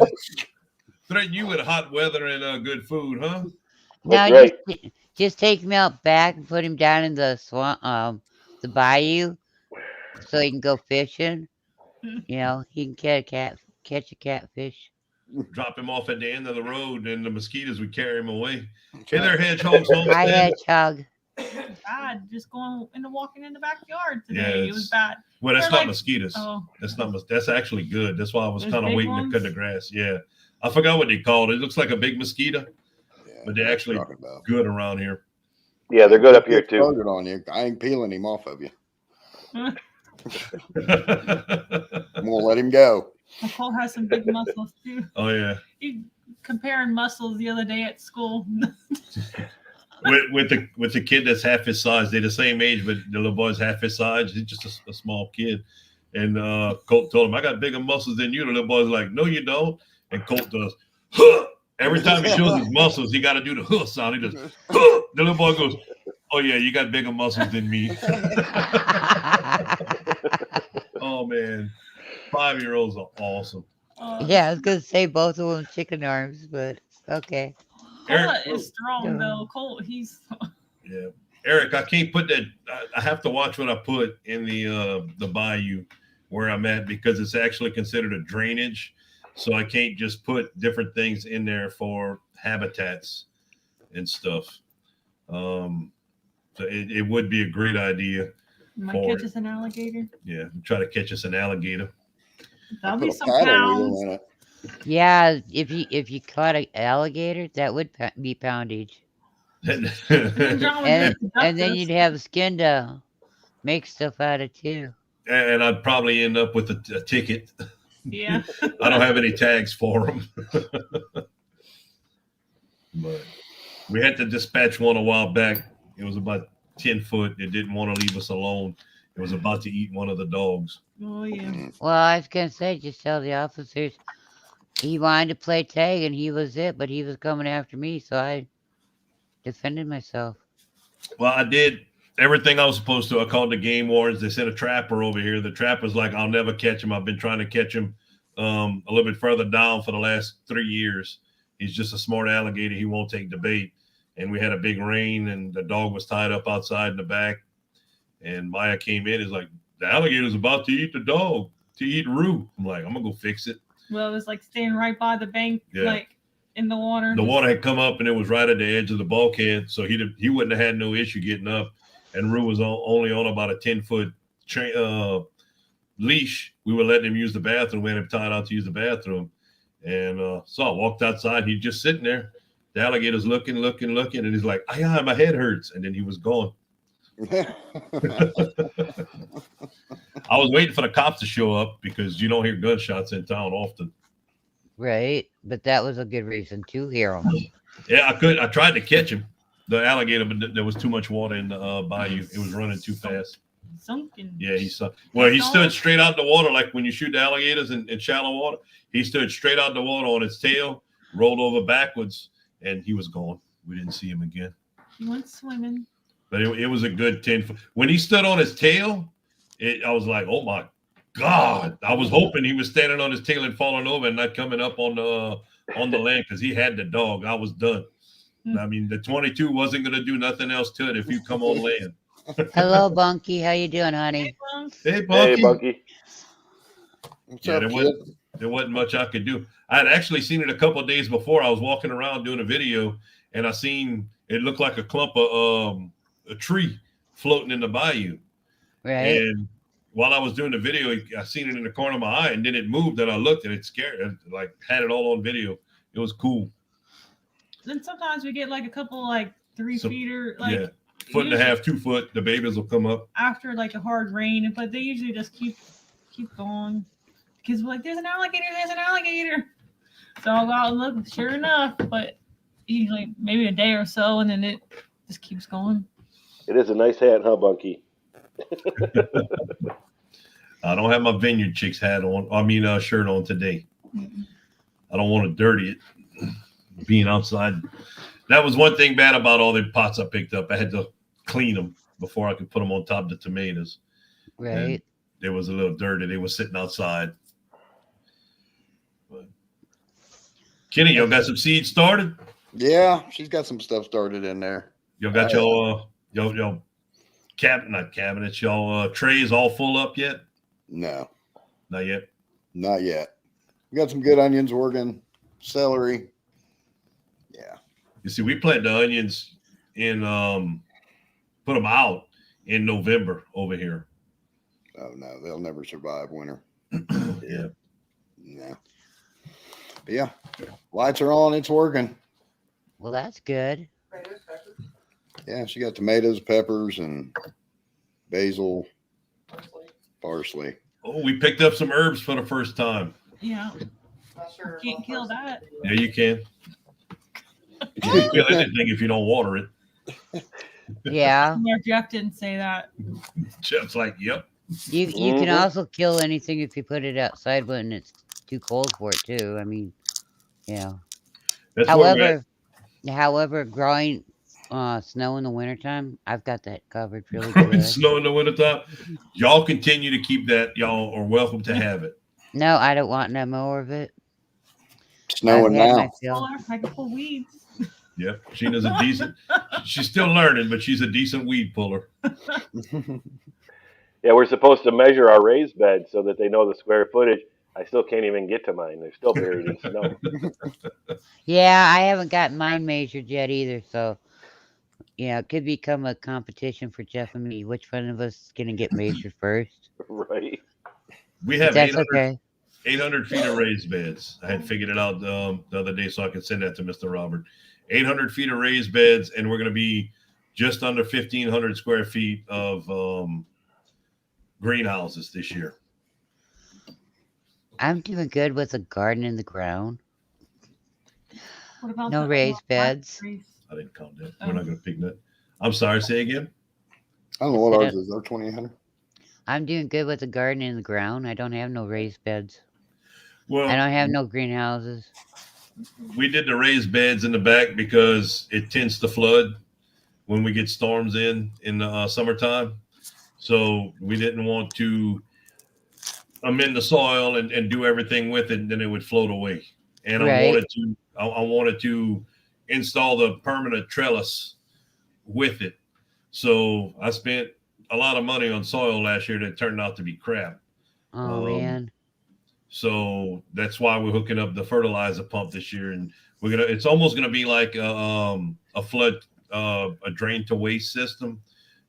Threaten you with hot weather and good food, huh? Now That's just take him out back and put him down in the swamp, the bayou, so he can go fishing. You know, he can catch a catfish. Drop him off at the end of the road, and the mosquitoes would carry him away. That's Hey right. there, hedgehogs. Hi, hedgehog. Bad. Just going into walking in the backyard Yeah, today. It it's- was bad. Well, that's They're not like- mosquitoes. Oh, That's actually good. That's why I was Those kind of big waiting ones? to cut the grass. Yeah, I forgot what they called it. It looks like a big mosquito, Yeah, but they're that's actually what I'm talking about. good around here. Yeah, they're good up here too. Started on you. I ain't peeling him off of you. I'm gonna let him go. Nicole has some big muscles too. Oh yeah, You comparing muscles the other day at school. with the kid that's half his size. They're the same age, but the little boy's half his size. He's just a small kid. And Colt told him, "I got bigger muscles than you." The little boy's like, "No, you don't." And Colt does. Huh! Every time he shows his muscles, he got to do the huh sound. He does. Huh! The little boy goes, "Oh yeah, you got bigger muscles than me." Oh man, 5-year-olds are awesome. Yeah, I was gonna say both of them chicken arms, but okay. Colt Eric, is strong though. Colt, he's yeah, Eric, I can't put that. I have to watch what I put in the bayou where I'm at because it's actually considered a drainage, so I can't just put different things in there for habitats and stuff. So it would be a great idea. might For catch it. us an alligator. Yeah, try to catch us an alligator. That'll Put be a some paddle pounds. wheel in it. Yeah, if you caught an alligator, that would be poundage, And then John would and make and then duck you'd dust. have skin to make stuff out of too. And I'd probably end up with a ticket. Yeah. I don't have any tags for them. But we had to dispatch one a while back. It was about 10 foot. It didn't want to leave us alone. It was about to eat one of the dogs. Oh yeah. Well, I was gonna say, just tell the officers he wanted to play tag and he was it, but he was coming after me, so I defended myself. Well, I did everything I was supposed to. I called the game wardens. They sent a trapper over here. The trapper's like, "I'll never catch him. I've been trying to catch him a little bit further down for the last 3 years. He's just a smart alligator. He won't take the bait." And we had a big rain, and the dog was tied up outside in the back. And Maya came in. Is like, "The alligator's about to eat the dog, to eat Rue." I'm like, "I'm gonna go fix it." Well, it was like standing right by the bank, Yeah. like in the water. The water had come up, and it was right at the edge of the bulkhead, so he wouldn't have had no issue getting up. And Rue was only on about a 10-foot leash. We were letting him use the bathroom. We had him tied out to use the bathroom. And so I walked outside. He's just sitting there. The alligator's looking, and he's like, "Ah, my head hurts." And then he was gone. I was waiting for the cops to show up because you don't hear gunshots in town often. Right, but that was a good reason to hear him. Yeah, I tried to catch him, the alligator, but there was too much water in the bayou. It was running too fast. Sunken. Yeah, he stood straight out the water, like when you shoot the alligators in shallow water. He stood straight out the water on his tail, rolled over backwards, and he was gone. We didn't see him again. He went swimming. But it was a good 10 foot. When he stood on his tail, I was like, "Oh my God." I was hoping he was standing on his tail and falling over and not coming up on the land because he had the dog. I was done. I mean, the 22 wasn't going to do nothing else to it if you come on land. Hello, Bunky. How you doing, honey? Hey, Hey, Bunky. Bunky. What's Yeah, up, there kid? wasn't much I could do. I had actually seen it a couple of days before. I was walking around doing a video, and I seen it looked like a clump of a tree floating in the bayou. Right? And while I was doing the video, I seen it in the corner of my eye, and then it moved, and I looked, and it scared, like had it all on video. It was cool. Then sometimes we get like a couple like 3 So- feeder, like Yeah, foot and a half, 2 foot. The babies will come up. after like a hard rain, but they usually just keep going because we're like, there's an alligator. So I'll go out and look. Sure enough, but usually maybe a day or so, and then it just keeps going. It is a nice hat, huh, Bunky? I don't have my Vineyard Chicks hat on. I mean, shirt on today. I don't want to dirty it. Being outside, that was one thing bad about all the pots I picked up. I had to clean them before I could put them on top of the tomatoes. Right? They was a little dirty. They were sitting outside. But Kenny, y'all got some seeds started? Yeah, she's got some stuff started in there. Y'all got y'all not cabinets, y'all trays all full up yet? No, Not yet. not yet. We got some good onions working, celery. Yeah. You see, we plant the onions in put them out in November over here. Oh no, they'll never survive winter. Yeah. No. But yeah, lights are on. It's working. Well, that's good. Yeah, she got tomatoes, peppers, and basil, parsley. Oh, we picked up some herbs for the first time. Yeah, can't kill that. Yeah, you can. You can't kill anything if you don't water it. Yeah. Well, Jeff didn't say that. Jeff's like, yep. You can Mhm. also kill anything if you put it outside when it's too cold for it too. I mean, yeah. That's where we're at. However, growing snow in the wintertime, I've got that covered really good. Snow in the wintertime. Y'all continue to keep that. Y'all are welcome to have it. No, I don't want no more of it. Snowing I've had now. my fill. Well, I can pull weeds. Yep. Sheena's a decent. She's still learning, but she's a decent weed puller. Yeah, we're supposed to measure our raised beds so that they know the square footage. I still can't even get to mine. They're still buried in snow. Yeah, I haven't got mine measured yet either, so yeah, it could become a competition for Jeff and me. Which one of us is gonna get measured first? Right. We But have that's 800, okay. 800 feet of raised beds. I had figured it out the other day so I could send that to Mr. Robert. 800 feet of raised beds, and we're going to be just under 1,500 square feet of greenhouses this year. I'm doing good with a garden in the ground. What about No the raised beds. trees? I didn't count that. We're not going to pick that. I'm sorry. Say again. I don't know what ours is. They're 2,800. I'm doing good with a garden in the ground. I don't have no raised beds. Well, I don't have no greenhouses. we did the raised beds in the back because it tends to flood when we get storms in the summertime. So we didn't want to amend the soil and do everything with it, and then it would float away. And Right. I wanted to install the permanent trellis with it. So I spent a lot of money on soil last year that turned out to be crap. Oh man. So that's why we're hooking up the fertilizer pump this year, and it's almost gonna be like a flood, a drain to waste system.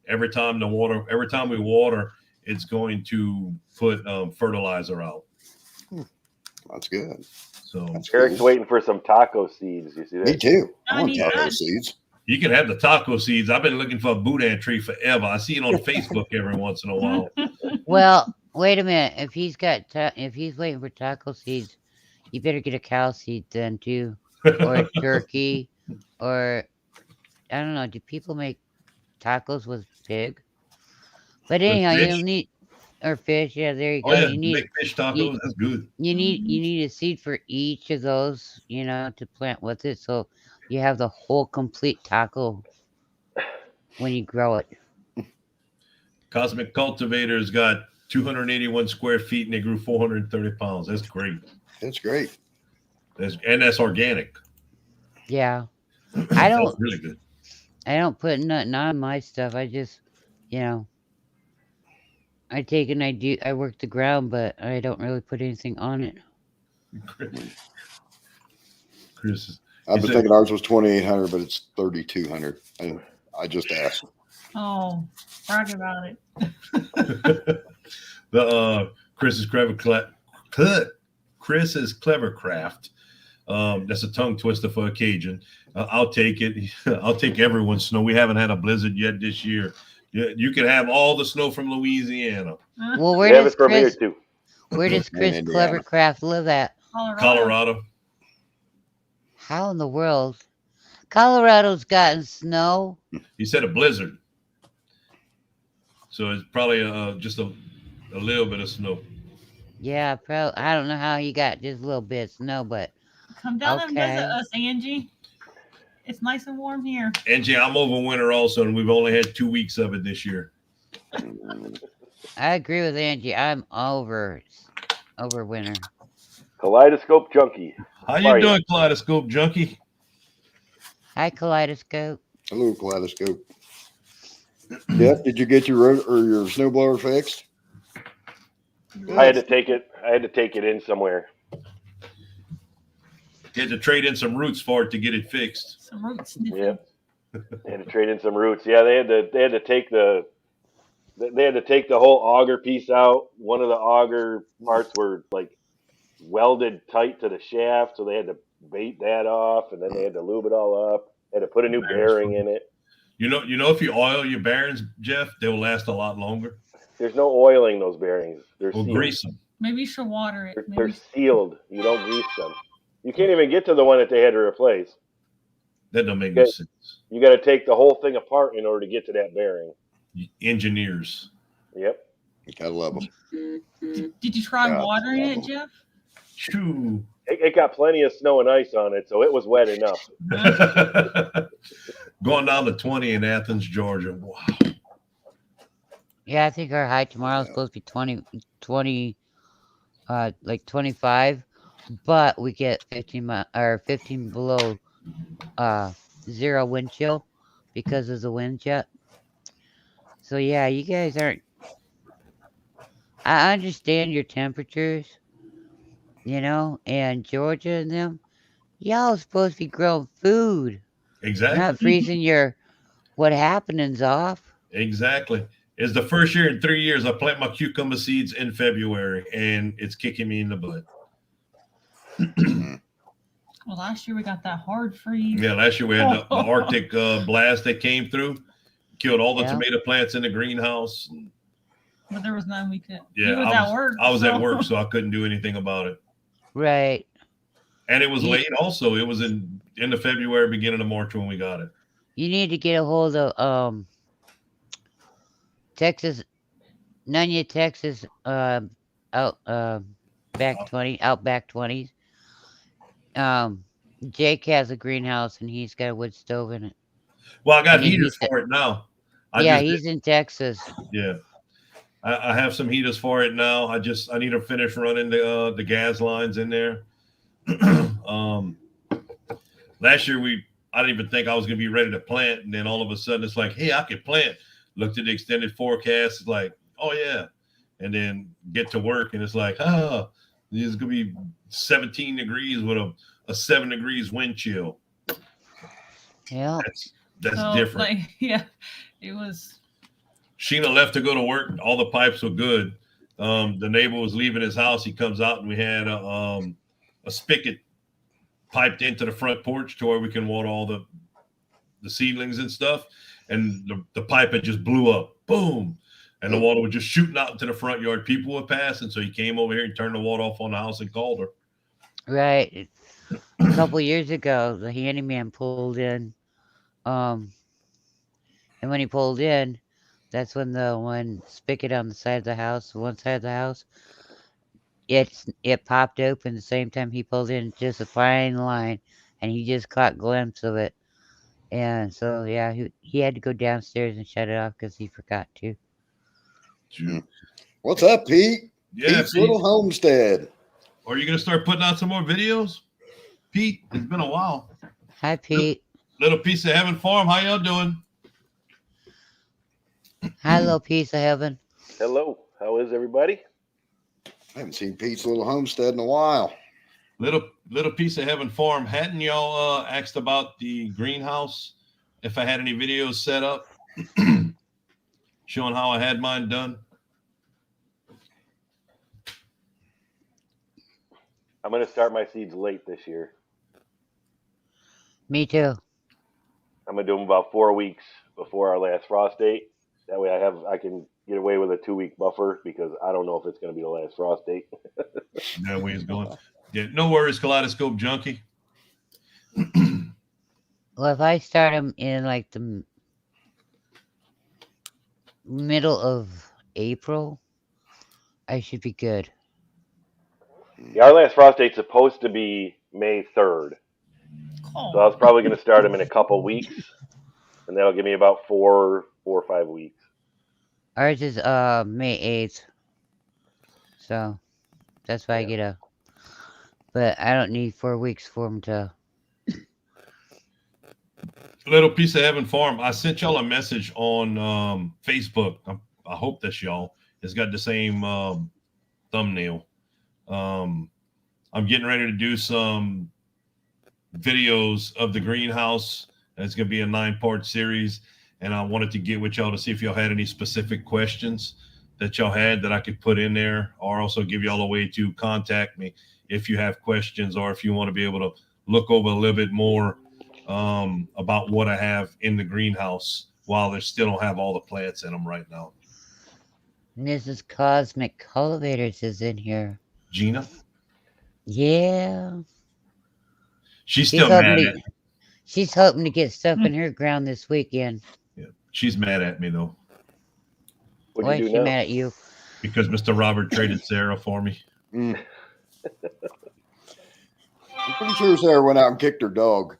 Every time we water, it's going to put fertilizer out. That's good. So That's Eric's cool. waiting for some taco seeds. You see Me that? too. I I want need taco that. seeds. you can have the taco seeds. I've been looking for a boudin tree forever. I see it on Facebook every once in a while. Well, wait a minute. If he's waiting for taco seeds, you better get a cow seed then too, or a turkey, or I don't know. Do people make tacos with pig? But anyhow, fish? you'll need or fish. Yeah, there you go. Oh yeah, You need big fish tacos. That's good. you need a seed for each of those, to plant with it, so you have the whole complete taco when you grow it. Cosmic Cultivator's got 281 square feet and they grew 430 pounds. That's great. It's great. That's organic. Yeah, That's really good. I don't put nothing on my stuff. I just you know, I take and I work the ground, but I don't really put anything on it. Chris is, I've He been said- thinking ours was 2,800, but it's 3,200. And I just asked. Oh, brag about it. the Chris's clever craft. That's a tongue twister for a Cajun. I'll take it. I'll take everyone's snow. We haven't had a blizzard yet this year. You can have all the snow from Louisiana, Well, We where have does it from here Chris too. where does In Chris Indiana. Clevercraft live at? Colorado. How in the world? Colorado's gotten snow. He said a blizzard, so it's probably just a little bit of snow. Yeah, probably. I don't know how he got just a little bit of snow, but Come down and Okay. visit us, Angie. It's nice and warm here. Angie, I'm over winter also, and we've only had 2 weeks of it this year. I agree with Angie. I'm over winter. Kaleidoscope junkie. How How you are you? doing, Kaleidoscope Junkie? Hi, Kaleidoscope. Hello, Kaleidoscope. Jeff, did you get your road or your snowblower fixed? I had to take it in somewhere. You had to trade in some roots for it to get it fixed. Some root sniffing. Yeah. They had to trade in some roots. Yeah, they had to take the whole auger piece out. One of the auger parts were like welded tight to the shaft, so they had to bait that off, and then they had to lube it all up. They had to put a new bearing in it. You know, if you oil your bearings, Jeff, they will last a lot longer. There's no oiling those bearings. They're Or sealed. grease them. Maybe you should water it. They're Maybe. sealed. You don't grease them. You can't even get to the one that they had to replace. That don't make no Okay. sense. You got to take the whole thing apart in order to get to that bearing. Engineers. Yep. You gotta love them. Did you try Yeah. watering it, Jeff? Choo. It got plenty of snow and ice on it, so it was wet enough. Going down to 20 in Athens, Georgia. Wow. Yeah, I think our high tomorrow is supposed to be 20, like 25, but we get 15 below zero wind chill because of the wind jet. So yeah, you guys aren't. I understand your temperatures, and Georgia and them. Y'all are supposed to be growing food, Exactly. not freezing your what happenings off. Exactly. It's the first year in 3 years I plant my cucumber seeds in February, and it's kicking me in the butt. Well, last year we got that hard freeze. Yeah, last year we had the Arctic blast that came through, killed all the Yeah. tomato plants in the greenhouse. But there was none we could. Yeah, He was at work. I was so- at work, so I couldn't do anything about it. Right. And it was Yeah. late also. It was in the February, beginning of March when we got it. You need to get a hold of Texas, Nunya, Texas, back 20s. Jake has a greenhouse and he's got a wood stove in it. Well, I got I mean, heaters he's- for it now. He's in Texas. Yeah. I have some heaters for it now. I need to finish running the gas lines in there. Last year I didn't even think I was gonna be ready to plant, and then all of a sudden it's like, hey, I can plant. Looked at the extended forecast, it's like, oh yeah, and then get to work and it's like, it's gonna be 17 degrees with a 7 degrees wind chill. Yeah. That's So, different. It was. Sheena left to go to work. All the pipes were good. The neighbor was leaving his house. He comes out and we had a spigot piped into the front porch to where we can water all the seedlings and stuff. And the pipe had just blew up. Boom. And the water was just shooting out into the front yard. People were passing. So he came over here and turned the water off on the house and called her. Right. A couple years ago, the handyman pulled in. And when he pulled in, that's when the one spigot on the side of the house, one side of the house, it popped open the same time he pulled in, just a fine line, and he just caught a glimpse of it. And so, yeah, he had to go downstairs and shut it off because he forgot to. What's up, Pete? Yeah. Pete's Little Homestead. Are you going to start putting out some more videos? Pete, it's been a while. Hi, Pete. Little Piece of Heaven Farm. How y'all doing? Hi, little piece of heaven. Hello, how is everybody? I haven't seen Pete's little homestead in a while. Little piece of heaven farm. Hadn't y'all asked about the greenhouse? If I had any videos set up showing how I had mine done. I'm going to start my seeds late this year. Me too. I'm going to do them about 4 weeks before our last frost date. That way I can get away with a 2-week buffer because I don't know if it's going to be the last frost date. That way it's going. Yeah, no worries, Kaleidoscope Junkie. Well, if I start them in like the middle of April, I should be good. Yeah, our last frost date's supposed to be May 3rd. Cool. So I was probably going to start them in a couple weeks. And that'll give me about 4 or 5 weeks. Ours is May 8th. So that's why I get a. But I don't need 4 weeks for them to. Little piece of heaven farm. I sent y'all a message on Facebook. I hope that's y'all. It's got the same thumbnail. I'm getting ready to do some videos of the greenhouse. It's going to be a 9-part series. And I wanted to get with y'all to see if y'all had any specific questions that y'all had that I could put in there, or also give y'all a way to contact me if you have questions, or if you want to be able to look over a little bit more about what I have in the greenhouse while they still don't have all the plants in them right now. Mrs. Cosmic Cultivators is in here. Gina, Yeah. she's still mad at me. She's hoping to get stuff in her ground this weekend. Yeah, she's mad at me though. What'd Why you is do she now? mad at you? Because Mr. Robert traded Sarah for me. I'm pretty sure Sarah went out and kicked her dog.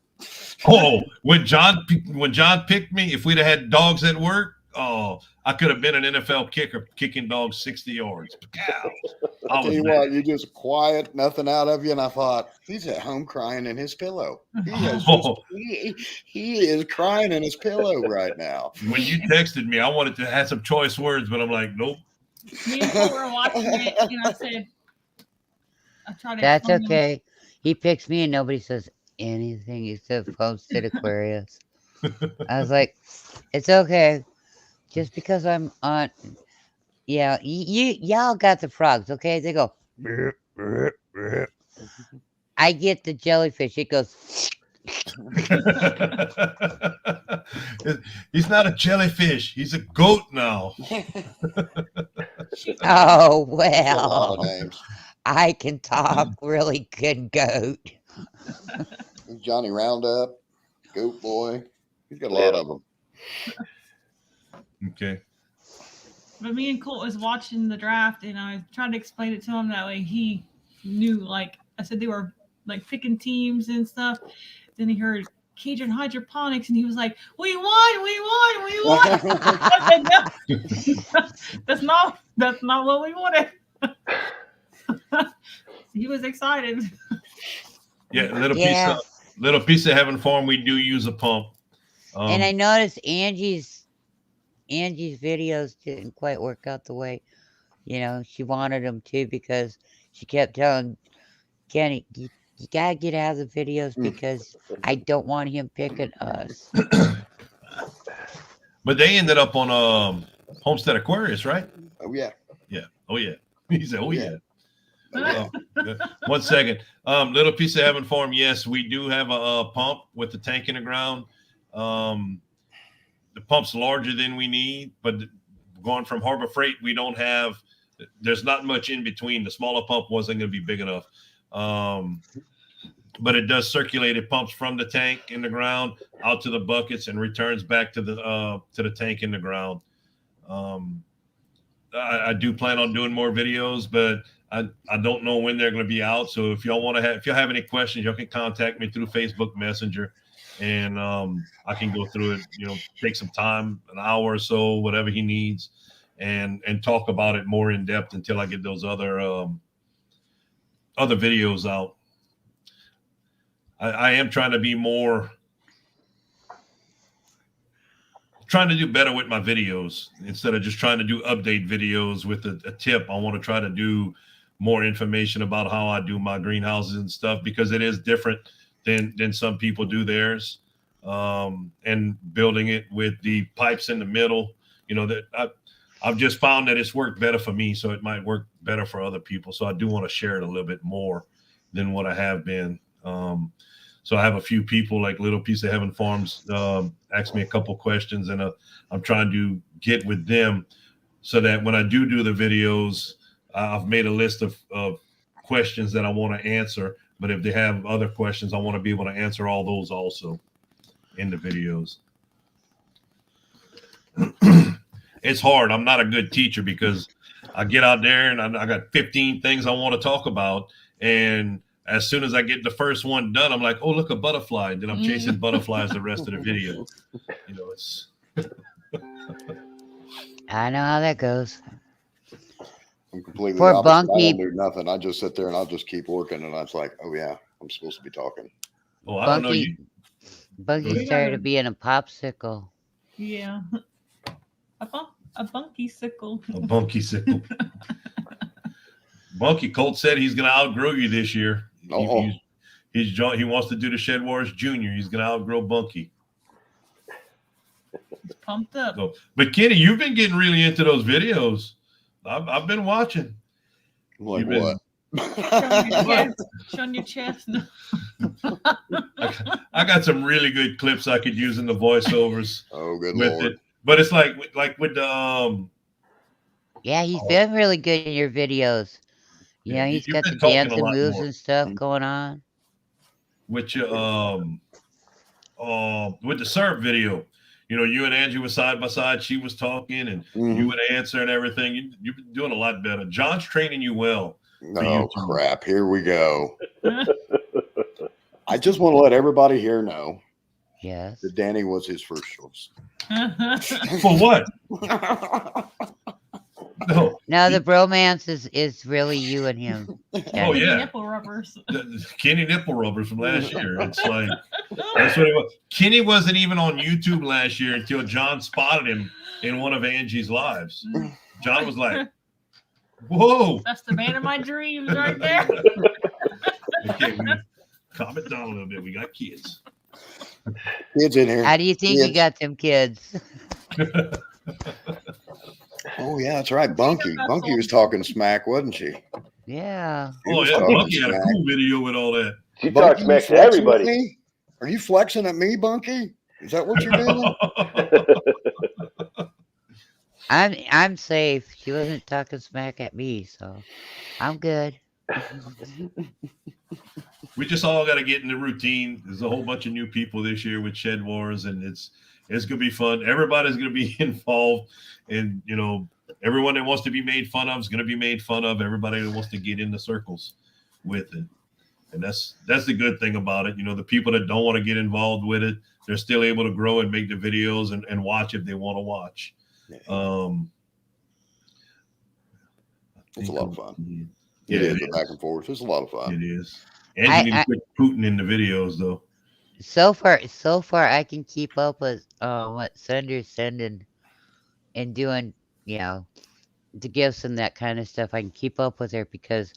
Oh, when John picked me, if we'd have had dogs at work, oh, I could have been an NFL kicker kicking dogs 60 yards. Cow. I'll tell you what, you just quiet, nothing out of you. And I thought, he's at home crying in his pillow. He is crying in his pillow right now. When you texted me, I wanted to have some choice words, but I'm like, nope. Me and Cole were watching it, and I said, I tried to. That's explain to him, okay. He picks me and nobody says anything except Homestead Aquarius. I was like, it's okay. Just because I'm on. Yeah, y'all got the frogs, okay? They go. "Brr, brr, brr." I get the jellyfish. It goes. He's not a jellyfish. He's a goat now. Oh, A lot of well. names. I can talk really good goat. Johnny Roundup, Goat Boy. He's got a lot of them. Okay. But me and Colt was watching the draft, and I was trying to explain it to him that way he knew. Like I said, they were like picking teams and stuff. Then he heard Cajun hydroponics, and he was like, "We won! I said, no, that's not what we wanted." He was excited. Yeah, Yeah. little piece of heaven farm. We do use a pump. And I noticed Angie's videos didn't quite work out the way, she wanted them to, because she kept telling Kenny, you gotta get out of the videos because I don't want him picking us. But they ended up on Homestead Aquarius, right? Oh, yeah. Yeah. Oh yeah. He said, "Oh yeah." Yeah. One second. Little piece of heaven farm. Yes, we do have a pump with the tank in the ground. The pump's larger than we need, but going from Harbor Freight, we don't have. There's not much in between. The smaller pump wasn't going to be big enough, but it does circulate. It pumps from the tank in the ground out to the buckets and returns back to the tank in the ground. I do plan on doing more videos, but I don't know when they're going to be out. So if y'all have any questions, y'all can contact me through Facebook Messenger, and I can go through it. Take some time, an hour or so, whatever he needs, and talk about it more in depth until I get those other videos out. I am trying to be more trying to do better with my videos instead of just trying to do update videos with a tip. I want to try to do more information about how I do my greenhouses and stuff, because it is different than some people do theirs. And building it with the pipes in the middle, that I've just found that it's worked better for me, so it might work better for other people. So I do want to share it a little bit more than what I have been. So I have a few people like Little Piece of Heaven Farms ask me a couple questions, and I'm trying to get with them so that when I do the videos, I've made a list of questions that I want to answer. But if they have other questions, I want to be able to answer all those also in the videos. It's hard. I'm not a good teacher because I get out there and I got 15 things I want to talk about, and as soon as I get the first one done, I'm like, oh, look, a butterfly. Then I'm chasing butterflies the rest of the video. It's. I know how that goes. I'm completely Poor opposite. I Bunky. don't do nothing. I just sit there and I'll just keep working. And I was like, oh yeah, I'm supposed to be talking. Oh, I don't know you. Bunky started being a popsicle. Yeah. A bunky sickle. A bunky sickle. Bunky Colt said he's going to outgrow you this year. He wants to do the Shed Wars Junior. He's going to outgrow Bunky. Pumped up. So, but Kenny, you've been getting really into those videos. I've been watching. Like You've what? Showing your chest. I got some really good clips I could use in the voiceovers Oh, good with Lord. it. But it's like with the Yeah, he's been really good in your videos. Yeah, He's you've got been the talking a dancing lot moves more. and stuff going on. with the serve video. You and Angie were side by side. She was talking, and Mhm. you would answer and everything. You've been doing a lot better. John's training you well. Oh, crap. Here we go. I just want to let everybody here know Yes. that Danny was his first choice. For what? No. No, the bromance is really you and him. Oh yeah, Nipple rubbers. Kenny nipple rubbers from last year. It's like that's what it was. Kenny wasn't even on YouTube last year until John spotted him in one of Angie's lives. John was like, "Whoa!" That's the man of my dreams right there. Okay, calm it down a little bit. We got kids. Kids in here. How do you think you Kids. got them kids? Oh, yeah, that's right. Bunky was talking smack, wasn't she? Yeah. She Oh was yeah, talking Bucky had a smack. cool video with all that. She Bunky, talks you smack to flexing at everybody. me? Are you flexing at me, Bunky? Is that what you're doing? I'm safe. She wasn't talking smack at me, so I'm good. We just all got to get in the routine. There's a whole bunch of new people this year with Shed Wars, and it's gonna be fun. Everybody's gonna be involved, and everyone that wants to be made fun of is gonna be made fun of. Everybody that wants to get in the circles with it, and that's the good thing about it. The people that don't want to get involved with it, they're still able to grow and make the videos and watch if they want to watch. It's a lot of fun. Yeah, It is it the is. back and forth. It's a lot of fun. It is. And you need to quit Putin in the videos, though. So far, I can keep up with what Sunder's sending and doing, to give some that kind of stuff. I can keep up with her because,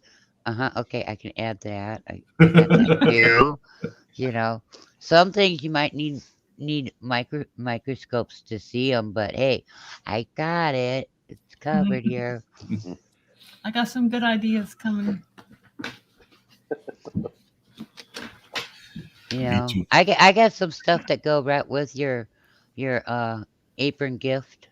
okay, I can add that. I got that too. Some things you might need microscopes to see them, but hey, I got it. It's covered here. I got some good ideas coming. too. I got some stuff that go right with your apron gift.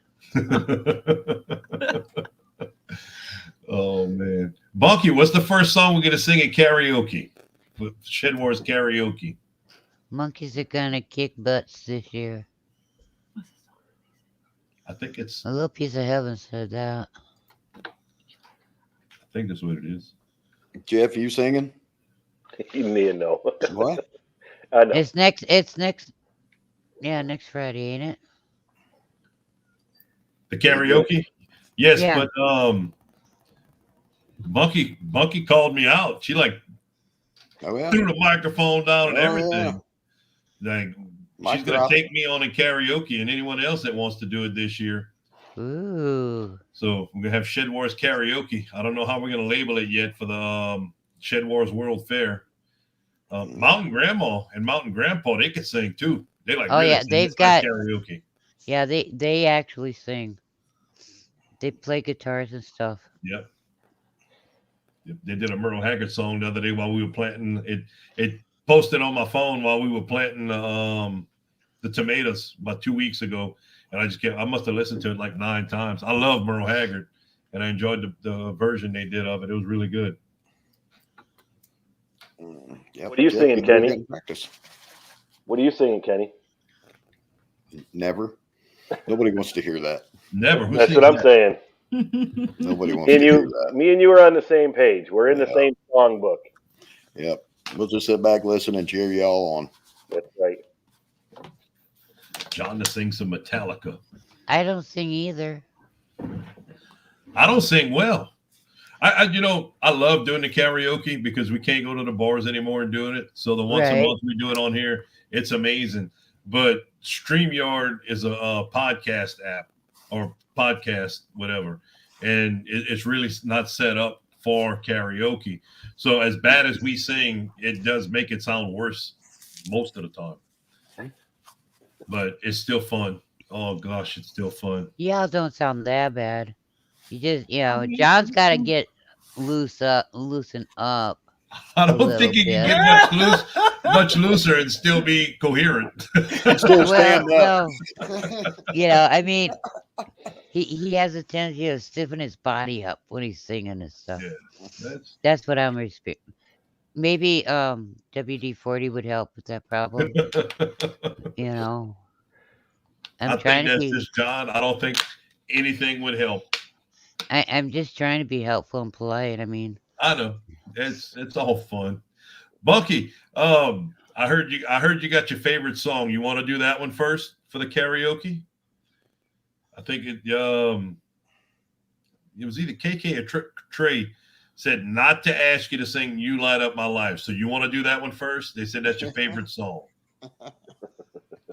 Oh man, Bunky, what's the first song we're gonna sing at karaoke? Shed Wars karaoke. Monkeys are gonna kick butts this year. I think it's. A Little Piece of Heaven said that. I think that's what it is. Jeff, you singing? Me and no. What? I know. It's next Friday, ain't it? The karaoke. Yes, Yeah. but Bunky called me out. She Oh, yeah. threw the microphone down and Oh, everything. Like Might She's gonna drop. take me on in karaoke and anyone else that wants to do it this year. Ooh. So we're gonna have Shed Wars karaoke. I don't know how we're gonna label it yet for the Shed Wars World Fair. Mountain Grandma and Mountain Grandpa, they can sing too. They like Oh, really yeah, sing. they've It's like got- karaoke. Yeah, they actually sing. They play guitars and stuff. Yep. They did a Merle Haggard song the other day while we were planting. It posted on my phone while we were planting the tomatoes about 2 weeks ago, and I must have listened to it like 9 times. I love Merle Haggard, and I enjoyed the version they did of it. It was really good. Yep, What are you Jeff, singing, you better Kenny? get in Practice. What are you singing, Kenny? Never. Nobody wants to hear that. Never. Who That's sings what I'm that? saying. Nobody wants Me and to hear you, that. me and you are on the same page. We're in the Yeah. same songbook. Yep. We'll just sit back, listen, and cheer y'all on. That's right. John to sing some Metallica. I don't sing either. I don't sing well. I love doing the karaoke because we can't go to the bars anymore and doing it. So the once a Right. month we do it on here, it's amazing. But StreamYard is a podcast app or podcast, whatever. And it's really not set up for karaoke. So as bad as we sing, it does make it sound worse most of the time. But it's still fun. Oh gosh, it's still fun. Y'all don't sound that bad. You just, mean, John's got to get loosen up. I don't little think you can bit. get much looser and still be coherent. Still Well, stand up. no, I mean, he has a tendency to stiffen his body up when he's singing and stuff. Yeah. That's what I'm experiencing. Maybe WD-40 would help with that problem. You know, I I'm think trying to that's be. just John. I don't think anything would help. I'm just trying to be helpful and polite. I mean, I know it's all fun. Bunky, I heard you got your favorite song. You want to do that one first for the karaoke? I think it was either KK or Trey said not to ask you to sing "You Light Up My Life." So you want to do that one first? They said that's your favorite song.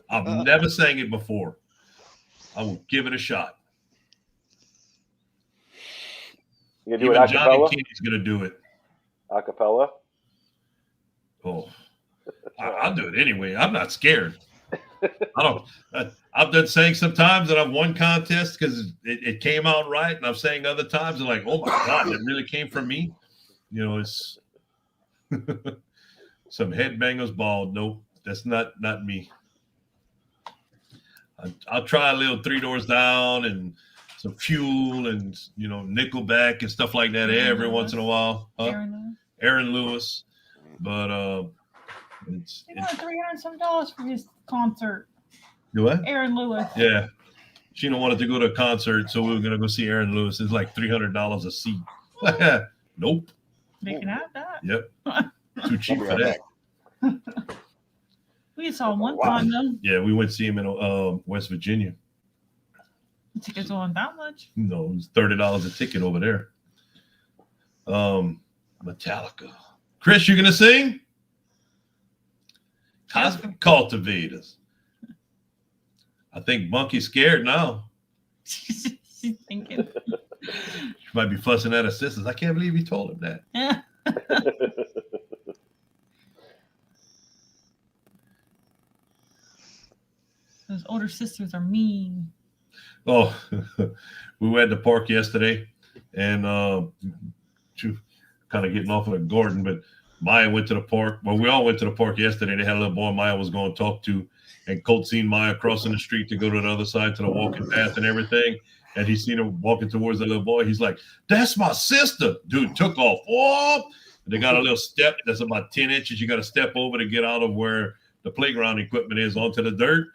I've never sang it before. I will give it a shot. You gonna do Even it Johnny acapella? Kenny's gonna do it. Acapella? Oh, I'll do it anyway. I'm not scared. I've done sang sometimes and I've won contests because it came out right, and I've sang other times and like, oh my god, it really came from me. You know, it's some headbangers bald. Nope, that's not me. I'll try a little Three Doors Down and some Fuel and Nickelback and stuff like that every once in a while. Aaron Lewis, but He wanted $300 some for his concert. you what? Aaron Lewis. Yeah, she don't wanted to go to a concert, so we were gonna go see Aaron Lewis. It's like $300 a seat. Nope. They can have that. Yep. Too cheap I'll for be that. right We saw him one Wow. time though. Yeah, we went to see him in West Virginia. The tickets weren't that much. No, it was $30 a ticket over there. Metallica. Chris, you gonna sing? Cosmic Cultivators. I think Bunky's scared now. She's thinking. She might be fussing at her sisters. I can't believe you told him that. Yeah. Those older sisters are mean. Oh, we were at the park yesterday, and kind of getting off of the Gordon, but Maya went to the park. Well, we all went to the park yesterday. They had a little boy Maya was going to talk to, and Colt seen Maya crossing the street to go to the other side to the walking path and everything. And he seen her walking towards the little boy. He's like, "That's my sister." Dude took off. Oh, they got a little step that's about 10 inches. You got to step over to get out of where the playground equipment is onto the dirt.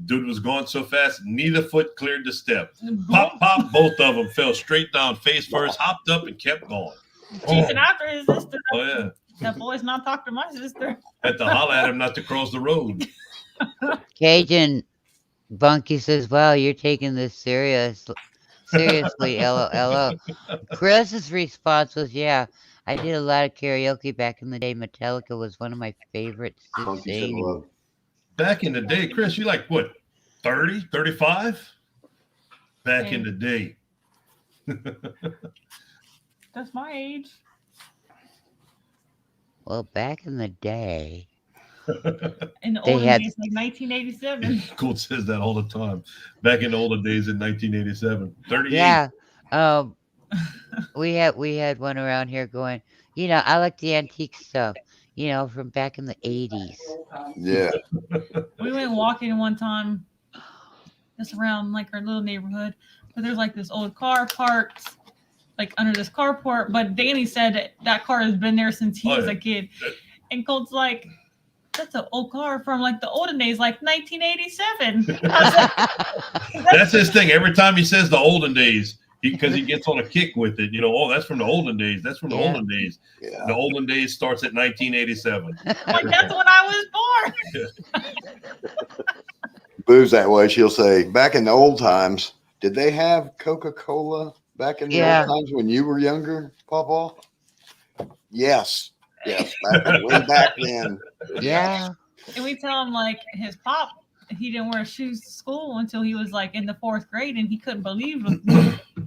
Dude was going so fast, neither foot cleared the step. Pop, pop, both of them fell straight down face first, hopped up, and kept going. Chasing after his sister. Oh, yeah. That boy's not talking to my sister. Had to holler at him not to cross the road. Cajun Bunky says, "Wow, you're taking this seriously, LOL." Chris's response was, "Yeah, I did a lot of karaoke back in the day. Metallica was one of my favorites to Funky said sing." hello. back in the day, Chris, you like what, 30, 35? Back in Okay. the day. That's my age. Well, back in the day, In the They olden had- days, like 1987. Colt says that all the time. Back in the olden days in 1987. 38. yeah, um, we had one around here going. I like the antique stuff. From back in the 80s. Yeah. We went walking one time, just around like our little neighborhood, but there's like this old car parked like under this carport. But Danny said that car has been there since he Oh, was yeah. a kid, and Colt's like, "That's an old car from like the olden days, like 1987." That's his thing. Every time he says the olden days, because he gets on a kick with it. Oh, that's from the olden days. That's from the Yeah. olden days. Yeah. The olden days starts at 1987. Like that's when I was born. Boo's that way. She'll say, back in the old times, did they have Coca-Cola back in the Yeah. old times when you were younger, Papa? Yes. Yes. Way back then. Yeah. And we tell him like his pop, he didn't wear shoes to school until he was like in the 4th grade, and he couldn't believe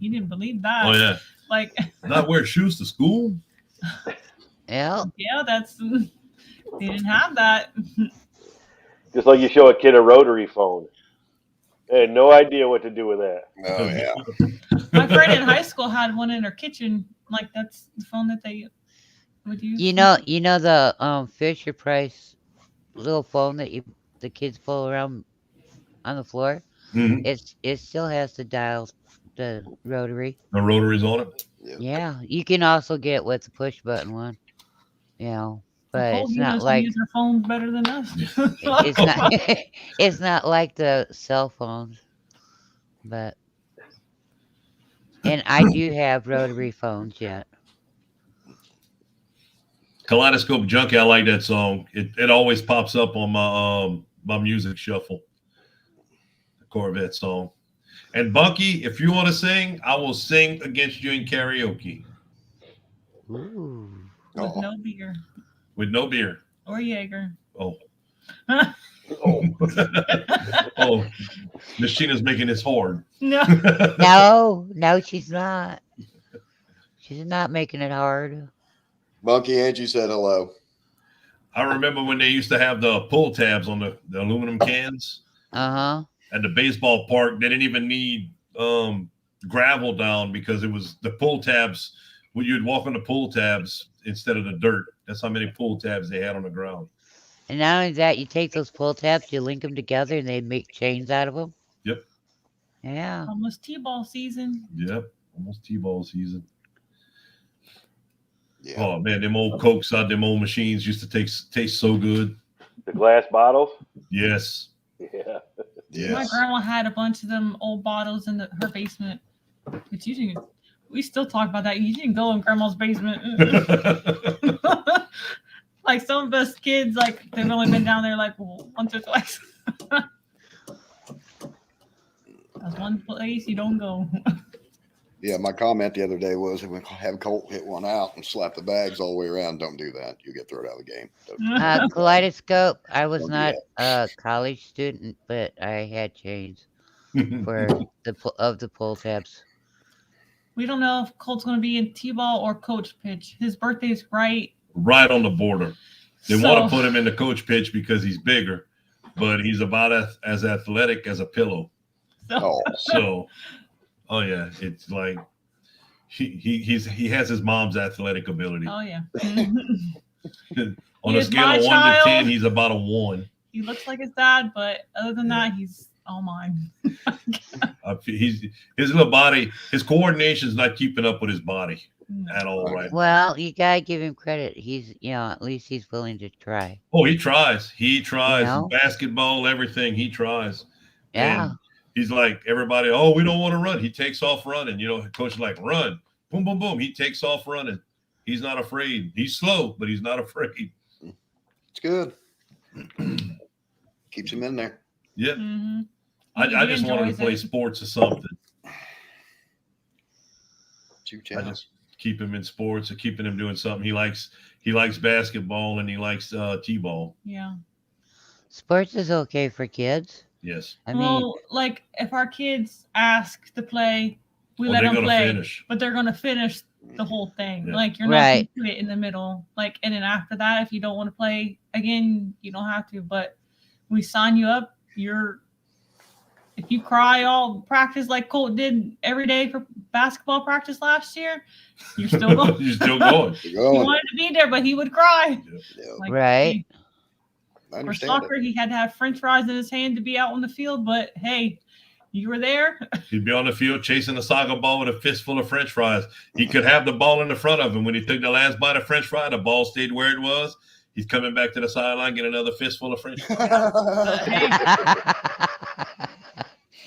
he didn't believe that. Oh yeah, Like, not wear shoes to school. Well, yeah, that's they didn't have that. Just like you show a kid a rotary phone. They had no idea what to do with that. Oh, yeah. My friend in high school had one in her kitchen. Like that's the phone that they would use. you know the Fisher Price little phone that the kids pull around on the floor. Mhm. It still has the dial, the rotary. The rotaries on it. Yeah, you can also get with the push button one. But Nicole, it's you not knows how to like use her phone better than us. it's not it's not like the cell phones. But and I do have rotary phones yet. Kaleidoscope Junkie. I like that song. It always pops up on my music shuffle. The Corvette song. And Bunky, if you want to sing, I will sing against you in karaoke Ooh. With Oh. no beer with no beer. or Jaeger. Oh, Oh, oh, Miss Sheena's making this hard. No. No, she's not. She's not making it hard. Monkey Angie said hello. I remember when they used to have the pull tabs on the aluminum cans Uh-huh. at the baseball park. They didn't even need gravel down because it was the pull tabs. When you'd walk on the pull tabs instead of the dirt. That's how many pull tabs they had on the ground. And not only that, you take those pull tabs, you link them together, and they make chains out of them. Yep. Yeah. Almost T-ball season. Yep. Almost T-ball season. Yeah. Oh man, them old Cokes out them old machines used to taste so good. the glass bottles? Yes. Yeah. My Yes. grandma had a bunch of them old bottles in her basement. But we still talk about that. You didn't go in grandma's basement. Like some of us kids, like they've only been down there like once or twice. That's one place you don't go. Yeah, my comment the other day was if we have Colt hit one out and slap the bags all the way around, don't do that. You get thrown out of the game. Kaleidoscope. I was Don't do not a college student, but I had chains for the pull tabs. We don't know if Colt's going to be in T-ball or coach pitch. His birthday's right. Right on the border. They So- want to put him in the coach pitch because he's bigger, but he's about as athletic as a pillow. Oh, So, oh yeah, it's like he has his mom's athletic ability. Oh yeah. On He a is scale my of 1 to child. 10, he's about a 1. He looks like his dad, but other than that, he's all mine. His little body, his coordination's not keeping up with his body at all right. Well, you gotta give him credit. He's, at least he's willing to try. Oh, he tries. He tries. You know? Basketball, everything. He tries. Yeah. And he's like everybody. Oh, we don't want to run. He takes off running. Coach is like, run, boom, boom, boom. He takes off running. He's not afraid. He's slow, but he's not afraid. it's good. Keeps him in there. Yep. Mm-hmm. I just want him to play sports or something. 2 tennis. Keep him in sports or keeping him doing something. He likes basketball and he likes t-ball. Yeah. Sports is okay for kids. Yes. I mean, Well, like if our kids ask to play, we Well, let they're them gonna play, finish. but they're gonna finish the whole thing. Yeah. Like you're not Right. gonna quit in the middle. Like and then after that, if you don't want to play again, you don't have to. But we sign you up. If you cry all practice like Colt did every day for basketball practice last year, you're still going. You're still going. You're He going. wanted to be there, but he would cry. Yeah, Like, Right. I For understand soccer, it. he had to have French fries in his hand to be out on the field. But hey, you were there. He'd be on the field chasing the soccer ball with a fistful of French fries. He could have the ball in the front of him. When he took the last bite of French fry, the ball stayed where it was. He's coming back to the sideline, get another fistful of French fries. Hey,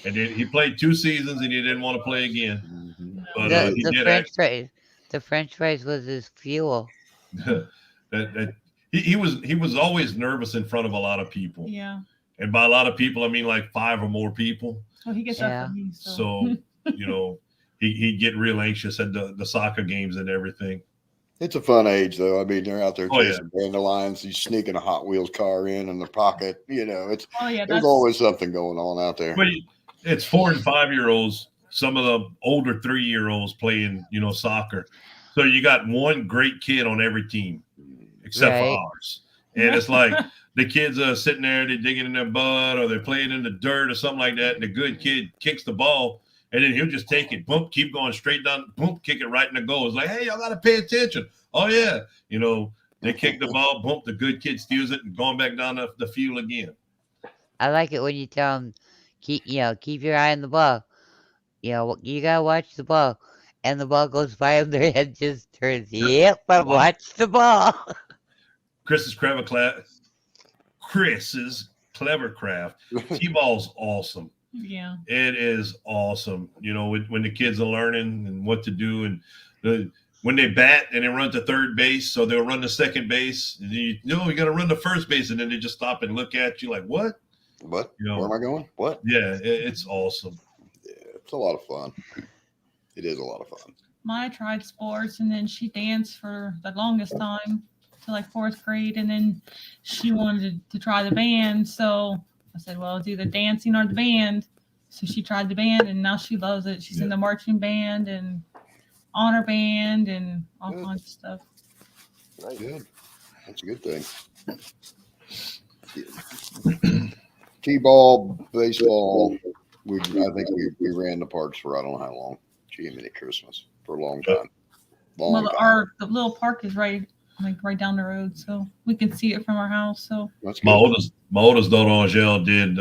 And then he played 2 seasons and he didn't want to play again. Mhm. But he the did French fries. The French fries was his fuel. he was always nervous in front of a lot of people. yeah. And by a lot of people, I mean like 5 or more people. Well, he gets Yeah. up for me. So, he'd get real anxious at the soccer games and everything. It's a fun age, though. I mean, they're out there Oh, yeah. chasing dandelions. He's sneaking a Hot Wheels car in their pocket. It's oh yeah, there's that's always something going on out there. But it's 4 and 5-year-olds. Some of the older 3-year-olds playing, soccer. So you got one great kid on every team, except Right. for ours. And it's like the kids are sitting there, they're digging in their butt, or they're playing in the dirt or something like that. And the good kid kicks the ball, and then he'll just take it, boom, keep going straight down, boom, kick it right in the goal. It's like, hey, y'all got to pay attention. Oh yeah, they kick the ball, boom, the good kid steals it and going back down the field again. I like it when you tell them, keep your eye on the ball. You gotta watch the ball, and the ball goes by them. Their head just turns. Yep, I watched the ball. Chris's clever craft. T-ball's awesome. yeah. It is awesome. When the kids are learning and what to do, and when they bat and they run to third base, so they'll run to second base. And you got to run to first base, and then they just stop and look at you like, what? What? Where am I going? What? Yeah, it's awesome. Yeah, it's a lot of fun. It is a lot of fun. Maya tried sports, and then she danced for the longest time to like 4th grade, and then she wanted to try the band. So I said, well, it's either dancing or the band. So she tried the band, and now she loves it. She's in the marching band and honor band and all Good. kinds of stuff. Nice. Good. That's a good thing. T-ball, baseball. I think we ran the parks for I don't know how long. Gee, many Christmas for a long time. Long Well, time. the little park is right down the road, so we can see it from our house. So That's My good. oldest daughter Angelle did.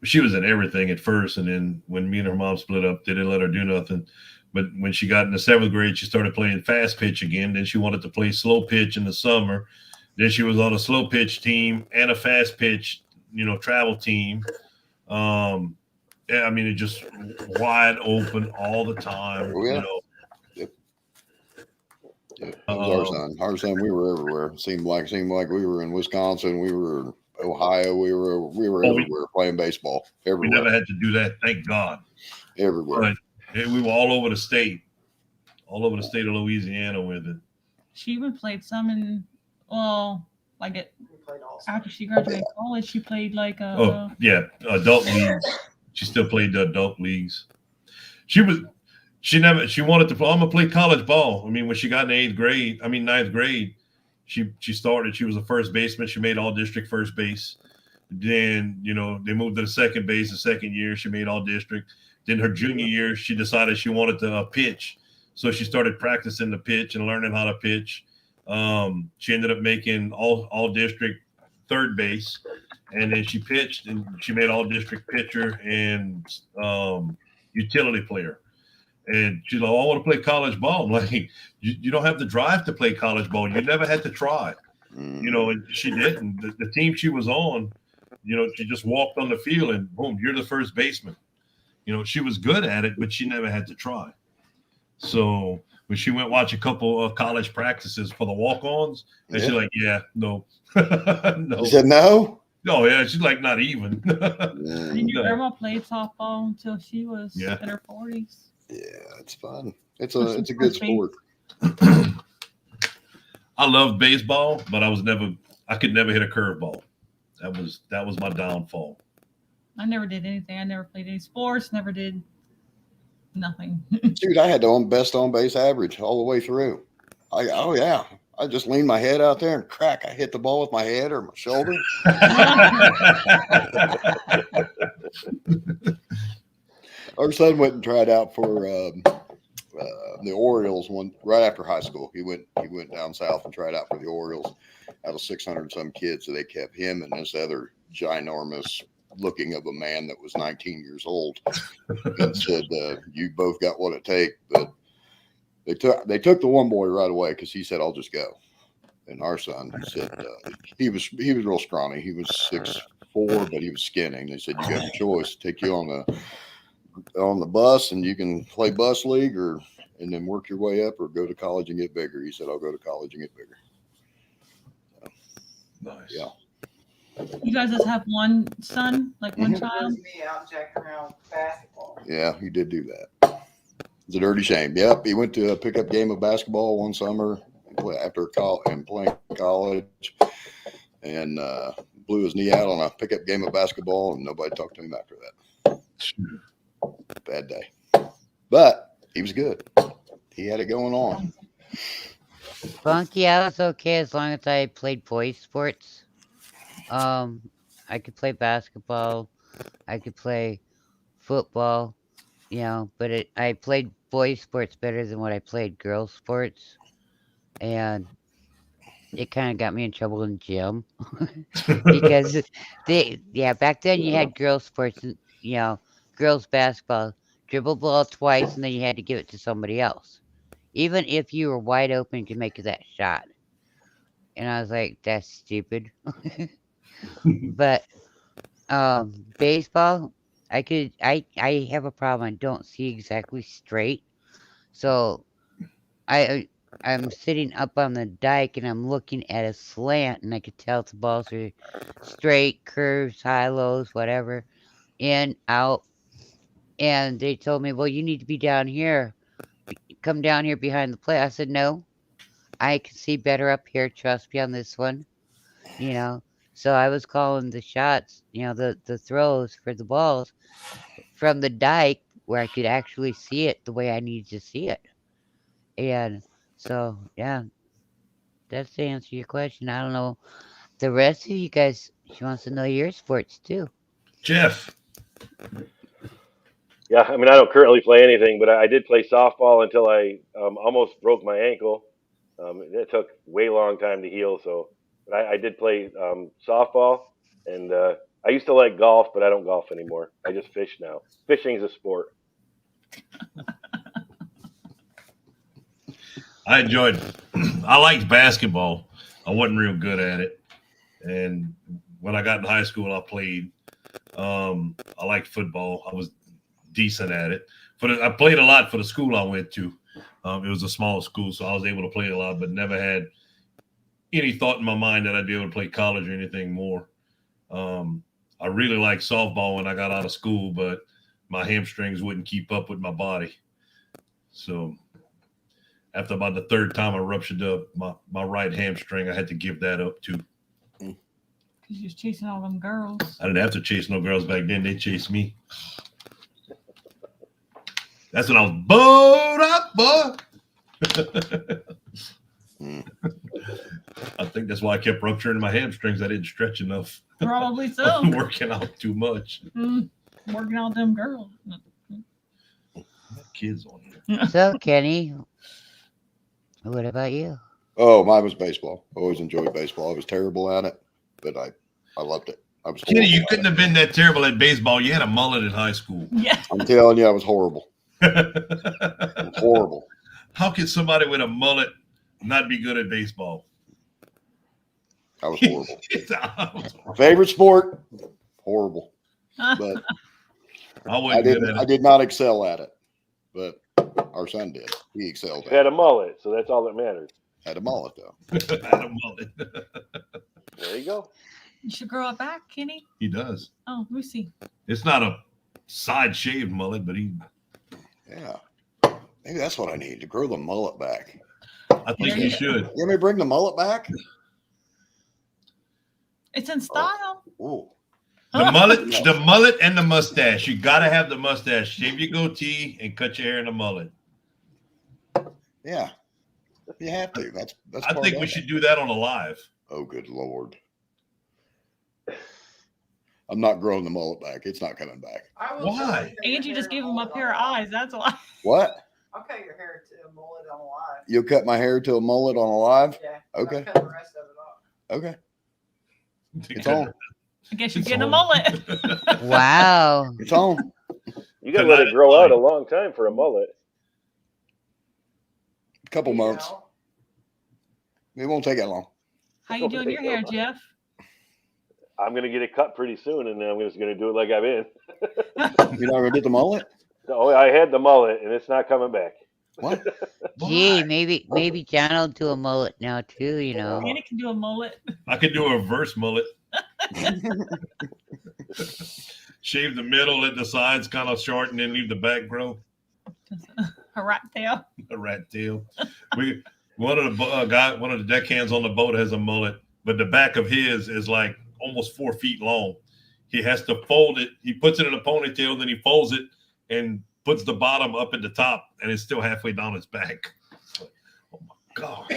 She was in everything at first, and then when me and her mom split up, they didn't let her do nothing. But when she got in the 7th grade, she started playing fast pitch again. Then she wanted to play slow pitch in the summer. Then she was on a slow pitch team and a fast pitch, travel team. Yeah, I mean, it just wide open all the time. Oh, yeah. Yeah, it was our son. Our son, we were everywhere. It seemed like we were in Wisconsin, we were in Ohio, we were everywhere playing baseball. We Everywhere. never had to do that, thank God. Everywhere. But we were all over the state of Louisiana with it. she even played some after she graduated college, she played like Oh, yeah, adult leagues. She still played the adult leagues. She wanted to play. I'm gonna play college ball. I mean, when she got in 9th grade, she started. She was a first baseman. She made all district first base. Then they moved to the second base. The second year, she made all district. Then her junior year, she decided she wanted to pitch, so she started practicing the pitch and learning how to pitch. She ended up making all district third base, and then she pitched and she made all district pitcher and utility player. And she's like, I want to play college ball. I'm like, you don't have the drive to play college ball. You never had to try. And she didn't. The team she was on, she just walked on the field and boom, you're the first baseman. She was good at it, but she never had to try. So when she went watch a couple of college practices for the walk-ons, and she's like, yeah, no. No. You said no? Oh, yeah. She's like, not even. And your grandma played softball until she was Yeah. in her 40s. Yeah, it's fun. It's a good sport. I love baseball, but I could never hit a curveball. That was my downfall. I never did anything. I never played any sports. Never did nothing. Dude, I had the best on base average all the way through. Oh yeah. I just leaned my head out there and crack. I hit the ball with my head or my shoulder. Our son went and tried out for the Orioles right after high school. He went down south and tried out for the Orioles out of 600 some kids. So they kept him and this other ginormous looking of a man that was 19 years old and said, you both got what it takes. But they took the one boy right away because he said, I'll just go. And our son said he was real scrawny. He was 6'4", but he was skinny. And they said, you got your choice. Take you on the bus and you can play bus league and then work your way up or go to college and get bigger. He said, I'll go to college and get bigger. So, Nice. yeah. You guys just have one son, like one child? Me out jacking around basketball. Yeah, he did do that. It's a dirty shame. Yep. He went to a pickup game of basketball one summer after playing college and blew his knee out on a pickup game of basketball and nobody talked to him after that. Bad day. But he was good. He had it going on. Funky, I was okay as long as I played boys sports. I could play basketball. I could play football, but I played boys sports better than what I played girls sports. And it kind of got me in trouble in gym because back then you had girls sports, girls basketball, dribble ball twice, and then you had to give it to somebody else. Even if you were wide open, you could make that shot. And I was like, that's stupid. But baseball, I have a problem. I don't see exactly straight. So I'm sitting up on the dike and I'm looking at a slant and I could tell if the balls are straight, curves, high, lows, whatever, in, out. And they told me, well, you need to be down here. Come down here behind the plate. I said, no, I can see better up here. Trust me on this one. So I was calling the shots, the throws for the balls from the dike where I could actually see it the way I needed to see it. And so, yeah, that's to answer your question. I don't know. The rest of you guys, she wants to know your sports too. Jeff. Yeah, I mean, I don't currently play anything, but I did play softball until I almost broke my ankle. It took way long time to heal, so but I did play softball, and I used to like golf, but I don't golf anymore. I just fish now. Fishing's a sport. I liked basketball. I wasn't real good at it. And when I got in high school, I played. I liked football. I was decent at it. I played a lot for the school I went to. It was a small school, so I was able to play a lot, but never had any thought in my mind that I'd be able to play college or anything more. I really liked softball when I got out of school, but my hamstrings wouldn't keep up with my body. So after about the third time I ruptured my right hamstring, I had to give that up too. Because you was chasing all them girls. I didn't have to chase no girls back then. They chased me. That's when I was bowed up, boy. I think that's why I kept rupturing my hamstrings. I didn't stretch enough. Probably so. Working out too much. Working out them girls. Kids on here. So, Kenny, what about you? Oh, mine was baseball. I always enjoyed baseball. I was terrible at it, but I loved it. I was Kenny, you horrible couldn't at have been that terrible at baseball. You had a mullet in high school. Yeah. it. I'm telling you, I was horrible. I was horrible. How could somebody with a mullet not be good at baseball? I was horrible. Favorite sport? Horrible. But I did not excel at it. But our son did. He excelled He at had it. a mullet, so that's all that matters. Had a mullet though. Had a mullet. There you go. You should grow it back, Kenny. He does. Oh, let me see. It's not a side shaved mullet, but Yeah. Maybe that's what I need to grow the mullet back. I think he should. You want me to bring the mullet back? It's in style. Ooh. The mullet and the mustache. You gotta have the mustache. Shave your goatee and cut your hair in a mullet. Yeah. You have to. That's I part think of we it. should do that on a live. Oh, good Lord. I'm not growing the mullet back. It's not coming back. I will Why? cut your Angie hair just gave to him a mullet pair of on live. eyes. That's why. What? I'll cut your hair to a mullet on live. You'll cut my hair to a mullet on a live? Yeah. Okay. I'll cut the rest of it off. Okay. It's on. I guess you're It's getting a on. mullet. Wow. It's on. You gotta let Tonight it grow is out a fine. long time for a mullet. A couple You months. know, It won't take that long. How you doing your hair, Jeff? I'm gonna get it cut pretty soon, and then I'm just gonna do it like I've been. You're not gonna get the mullet? No, I had the mullet, and it's not coming back. What? Gee, Why? maybe John will do a mullet now too, you know. Annie can do a mullet. I could do a reverse mullet. Shave the middle, let the sides kind of short, and then leave the back grow. A rat tail. A rat tail. One of the deckhands on the boat has a mullet, but the back of his is like almost 4 feet long. He has to fold it. He puts it in a ponytail, then he folds it and puts the bottom up at the top, and it's still halfway down his back. It's like, oh my God.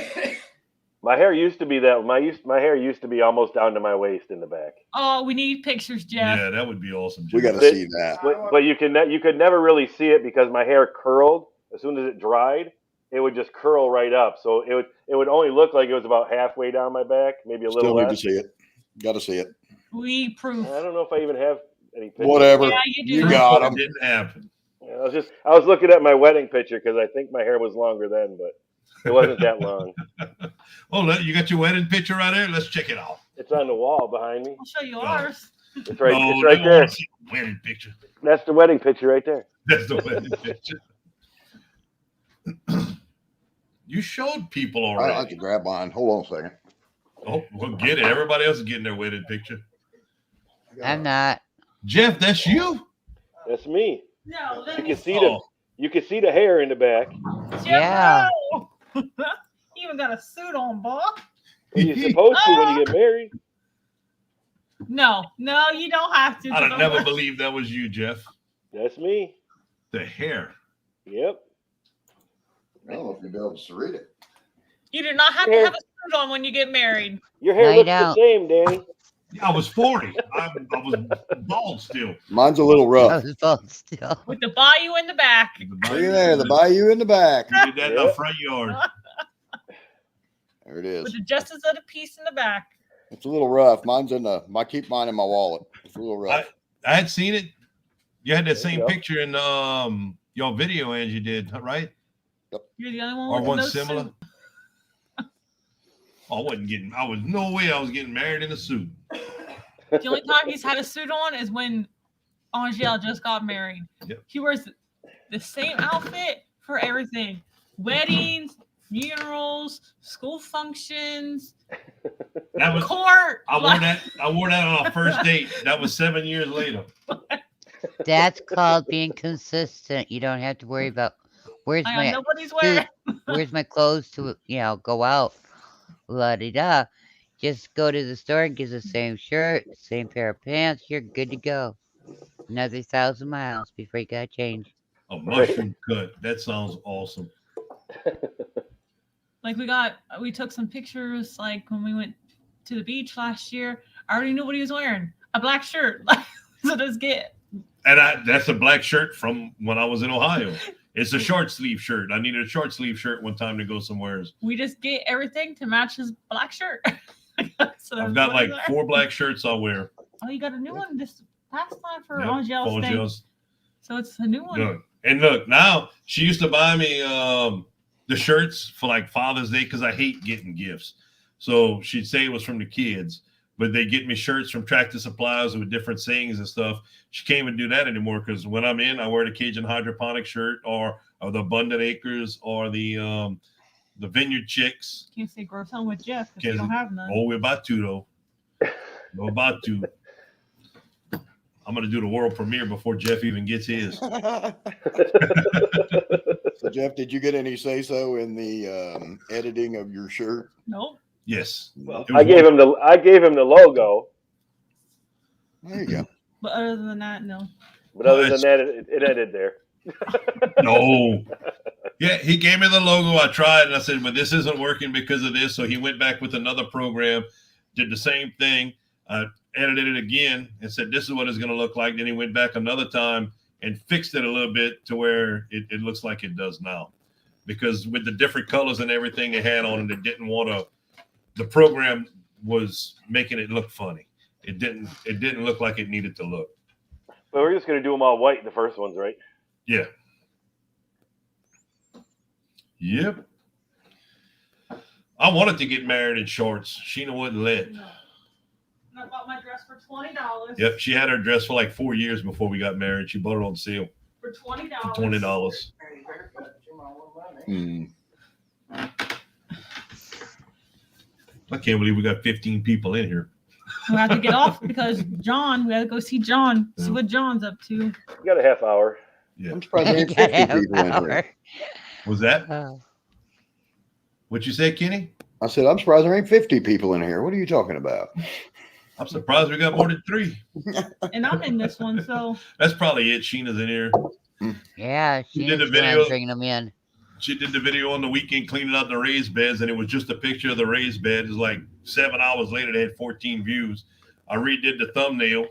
My hair used to be that. My hair used to be almost down to my waist in the back. Oh, we need pictures, Jeff. Yeah, that would be awesome. We got to Jeff. see that. But you could never really see it because my hair curled as soon as it dried. It would just curl right up. So it would only look like it was about halfway down my back, maybe a little Still need to less. see it. Got to see it. We proof. I don't know if I even have any pictures. Whatever. Yeah, you do. You got them. Didn't happen. Yeah, I was looking at my wedding picture because I think my hair was longer then, but it wasn't that long. Oh, you got your wedding picture right there? Let's check it out. It's on the wall behind me. I'll show you ours. It's right. No, it's right they there. wanna see the wedding picture. That's the wedding picture right there. That's the wedding picture. You showed people I already. like to grab mine. Hold on a second. Oh, we'll get it. Everybody else is getting their wedding picture. I'm not. Jeff, that's you? That's me. No, let You me can see the Oh, you can see the hair in the back. Jeff, Yeah. no. You even got a suit on, boy. You're supposed to when you get married. No, you don't have to. I'd have never believed that was you, Jeff. That's me. The hair. Yep. I don't know if you'll be able to read it. You do not have to have a suit on when you get married. Your hair Night looks out. the same, Danny. I was 40. I was bald still. Mine's a little I rough. was bald still. With the bayou in the back. Look at there, the bayou in the back. We did that in the Yep. front yard. There it is. With the justice of the peace in the back. It's a little rough. Mine's in the. I keep mine in my wallet. It's a little rough. I had seen it. You had that There same you go. picture in your video, Angie did, right? You're the only one Or with one no similar. suit. I was no way I was getting married in a suit. The only time he's had a suit on is when Angel just got married. Yep. He wears the same outfit for everything. Weddings, funerals, school functions, That was court. I wore that on our first date. That was 7 years later. That's called being consistent. You don't have to worry about where's I my know nobody's wearing. where's my clothes to go out. La di da. Just go to the store and get the same shirt, same pair of pants. You're good to go. Another 1,000 miles before you gotta change. A mushroom cut. That sounds awesome. Like we took some pictures like when we went to the beach last year. I already knew what he was wearing. A black shirt. So just get. And that's a black shirt from when I was in Ohio. It's a short sleeve shirt. I needed a short sleeve shirt one time to go somewhere. We just get everything to match his black shirt. So I've that's got what like he's wearing. 4 black shirts I'll wear. Oh, you got a new one this past time for Yep, Angel's for thing. Angel's. So it's a new one. Look, and look, now she used to buy me the shirts for like Father's Day because I hate getting gifts. So she'd say it was from the kids, but they get me shirts from Tractor Supplies with different sayings and stuff. She can't even do that anymore because when I'm in, I wear the Cajun Hydroponic shirt or the Abundant Acres or the Vineyard Chicks. Can't say grow some with Jeff if you Can't don't say- have none. Oh, we're about to though. We're about to. I'm gonna do the world premiere before Jeff even gets his. So Jeff, did you get any say so in the editing of your shirt? Nope. Yes. Well, It was I gave him the logo. There you go. But other than that, no. But other than that, it ended there. No. Yeah, he gave me the logo. I tried, and I said, "But this isn't working because of this." So he went back with another program, did the same thing, edited it again, and said, "This is what it's going to look like." Then he went back another time and fixed it a little bit to where it looks like it does now, because with the different colors and everything it had on it, it didn't want to. The program was making it look funny. It didn't look like it needed to look. But we're just going to do them all white, the first ones, right? Yeah. Yep. I wanted to get married in shorts. Sheena wouldn't let. No. And I bought my dress for $20. Yep. She had her dress for like 4 years before we got married. She bought it on sale For $20. for $20. Hey, haircut, you know, money. I can't believe we got 15 people in here. We have to get off because John, we had to go see John, see what John's up to. You got a half hour. Yeah. I'm surprised there ain't Gotta 50 have people in power. here. Was that Oh. what you said, Kenny? I said, I'm surprised there ain't 50 people in here. What are you talking about? I'm surprised we got more than 3. And I'm in this one, so That's probably it. Sheena's in here. Yeah, You she did was a the one video? bringing them in. She did the video on the weekend cleaning out the raised beds, and it was just a picture of the raised bed. It's like 7 hours later, they had 14 views. I redid the thumbnail,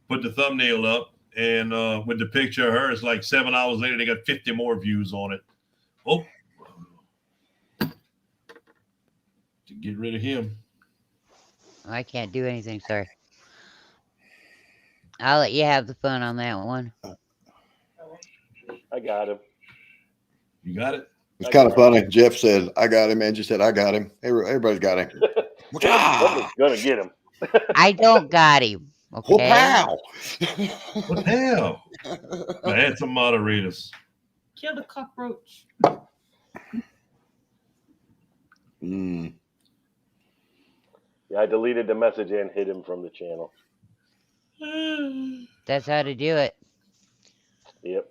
put the thumbnail up, and with the picture of her, it's like 7 hours later, they got 50 more views on it. Oh, to get rid of him. I can't do anything, sorry. I'll let you have the fun on that one. I got him. You got it? It's kind of funny. Jeff said, I got him. Angie said, I got him. Everybody's got him. Somebody's going to get him. I don't got him. Whoop, Okay. pow. What the hell? I had some moderators. kill the cockroach. Mm. Yeah, I deleted the message and hid him from the channel. That's how to do it. Yep.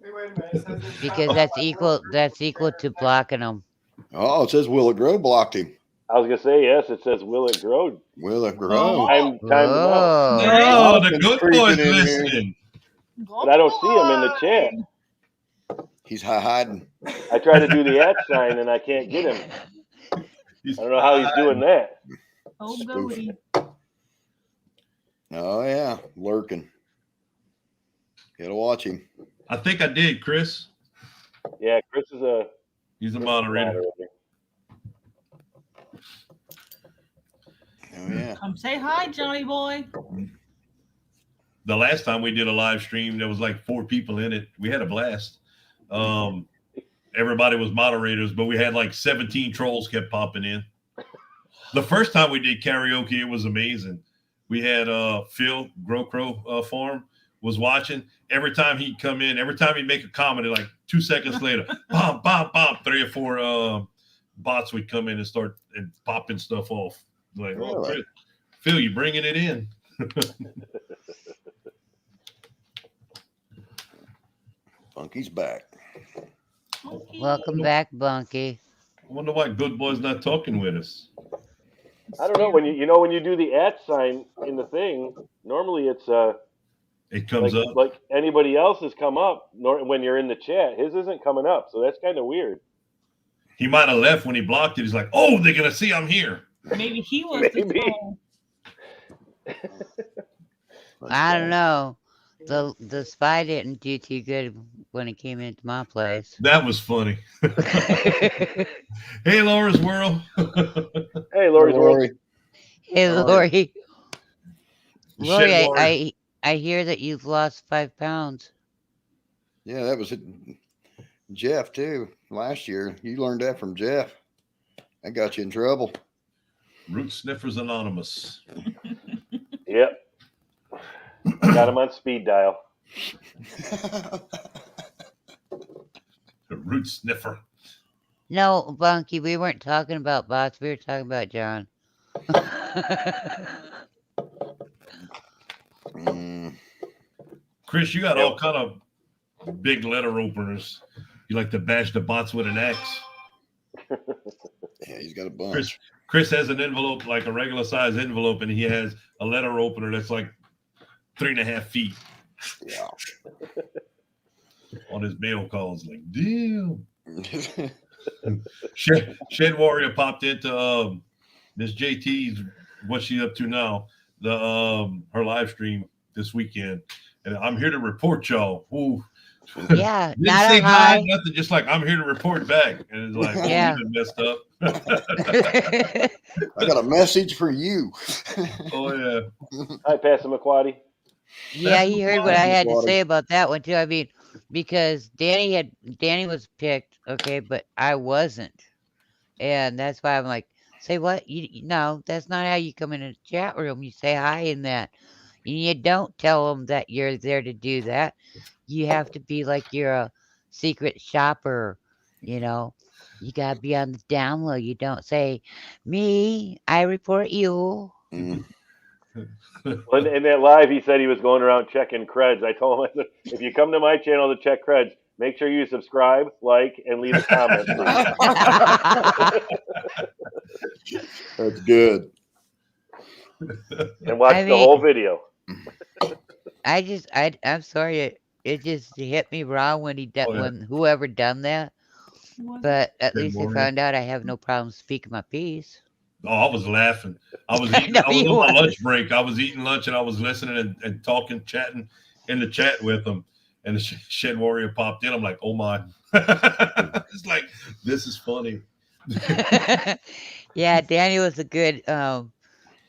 Hey, wait a minute. It says it's Because not that's like equal we're- that's equal to blocking them. Oh, it says Willow Grove blocked him. I was going to say, yes, it says Will It Grow. Willow Grove. Time him out. Oh. Oh, the Jonathan's good creeping boy's in here. listening. But I don't see him in the chat. He's hiding. I try to do the @ sign and I can't get him. I don't know how he's doing that. Oh, Spoof. goody. Oh, yeah. Lurking. Gotta watch him. I think I did, Chris. Yeah, Chris is a He's a moderator. Oh, yeah. Come say hi, Johnny boy. The last time we did a live stream, there was like 4 people in it. We had a blast. Everybody was moderators, but we had like 17 trolls kept popping in. The first time we did karaoke, it was amazing. We had Phil Grocro Farm was watching. Every time he'd come in, every time he'd make a comment, like 2 seconds later, bomb, bomb, bomb, 3 or 4 bots would come in and start and popping stuff off. Like, oh, Really? Phil, you bringing it in. Funky's back. Okay. Welcome back, Bunky. I wonder why Good Boy's not talking with us. I don't know when when you do the @ sign in the thing. Normally it's It comes up. like anybody else has come up. When you're in the chat, his isn't coming up, so that's kind of weird. He might have left when he blocked it. He's like, oh, they're going to see I'm here. Maybe he was the Maybe. troll. I don't know. The spy didn't do too good when it came into my place. That was funny. Hey, Laura's World. Hey, Lori's World. Lori. Hey, Lori. Lori, Shed Lori. I hear that you've lost 5 pounds. Yeah, that was it. Jeff, too. Last year. You learned that from Jeff. That got you in trouble. Root Sniffers Anonymous. Yep. Got him on speed dial. The Root Sniffer. No, Bunky, we weren't talking about bots. We were talking about John. Mm. Chris, you got all kind of big letter openers. You like to bash the bots with an axe. Yeah, he's got a bunch. Chris has an envelope, like a regular size envelope, and he has a letter opener that's like 3.5 feet Yeah. on his mail calls. Like, damn. Shed Warrior popped into Miss JT's, what she's up to now, the her live stream this weekend. And I'm here to report y'all. Ooh. Yeah, Didn't not say a hi, high. nothing, just like I'm here to report back. And it's like, oh, Yeah. you done messed up. I got a message for you. Oh yeah. Hi, Pastor McQuaddy. Yeah, he heard what I had to Water. say about that one too. I mean, because Danny was picked, okay, but I wasn't, and that's why I'm like, say what? No, that's not how you come in a chat room. You say hi in that. You don't tell them that you're there to do that. You have to be like you're a secret shopper, you know. You gotta be on the down low. You don't say, "Me, I report you." Mm. Well, in that live, he said he was going around checking creds. I told him, I said, if you come to my channel to check creds, make sure you subscribe, like, and leave a comment, please. That's good. And watch I the mean- whole video. I'm sorry. It just hit me wrong when Oh, yeah. when whoever done that. But at Good least I morning. found out I have no problem speaking my piece. Oh, I was laughing. I was I eating. know I was you on my was. lunch break. I was eating lunch and I was listening and talking, chatting in the chat with them. And the Shed Warrior popped in. I'm like, oh my! It's like, this is funny. Yeah, Danny was a good.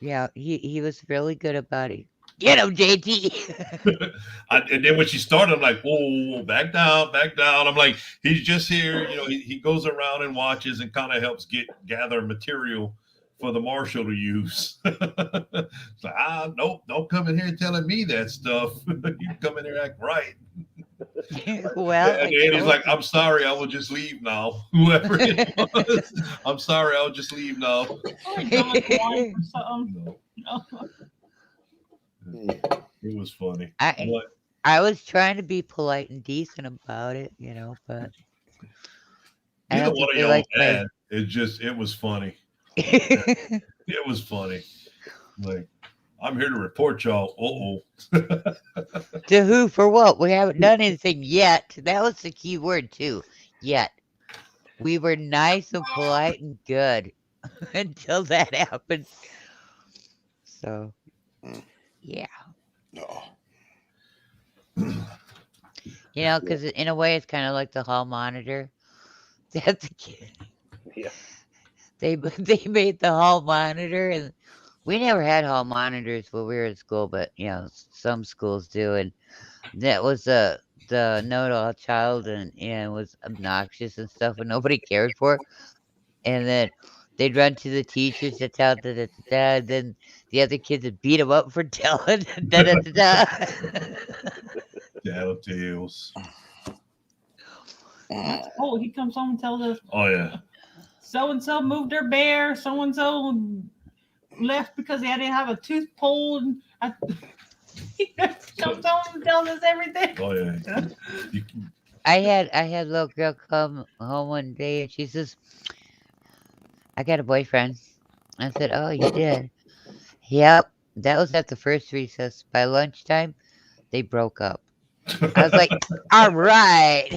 Yeah, he was really good about it. Get him, JT. And then when she started, I'm like, whoa, back down, back down. I'm like, he's just here. You know, he goes around and watches and kind of helps gather material for the marshal to use. It's like, nope, don't come in here telling me that stuff. You come in here act right. Well, And Andy's like, I'm sorry, I will just leave now. Whoever it was, I'm sorry, I'll just leave now. No, it was funny. But I was trying to be polite and decent about it, you know, but I neither don't one think of they y'all liked my- bad. It was funny. It was funny. Like, I'm here to report y'all. To who for what? We haven't done anything yet. That was the key word too. Yet. We were nice and polite and good until that happened. So, yeah. No. You know, because in a way, it's kind of like the hall monitor. That the kid, Yeah. they made the hall monitor, and we never had hall monitors when we were in school, but you know, some schools do, and that was the know-it-all child, and it was obnoxious and stuff, and nobody cared for it. And then they'd run to the teachers to tell da-da-da-da, and then the other kids would beat them up for telling da-da-da-da. Tattletales. Oh, he comes home and tells us Oh yeah. so and so moved their bear. So and so left because they didn't have a tooth pulled. He comes home and tells us everything. Oh yeah. I had a little girl come home one day and she says, I got a boyfriend. I said, oh, you did? Yep. That was at the first recess. By lunchtime, they broke up. I was like, all right.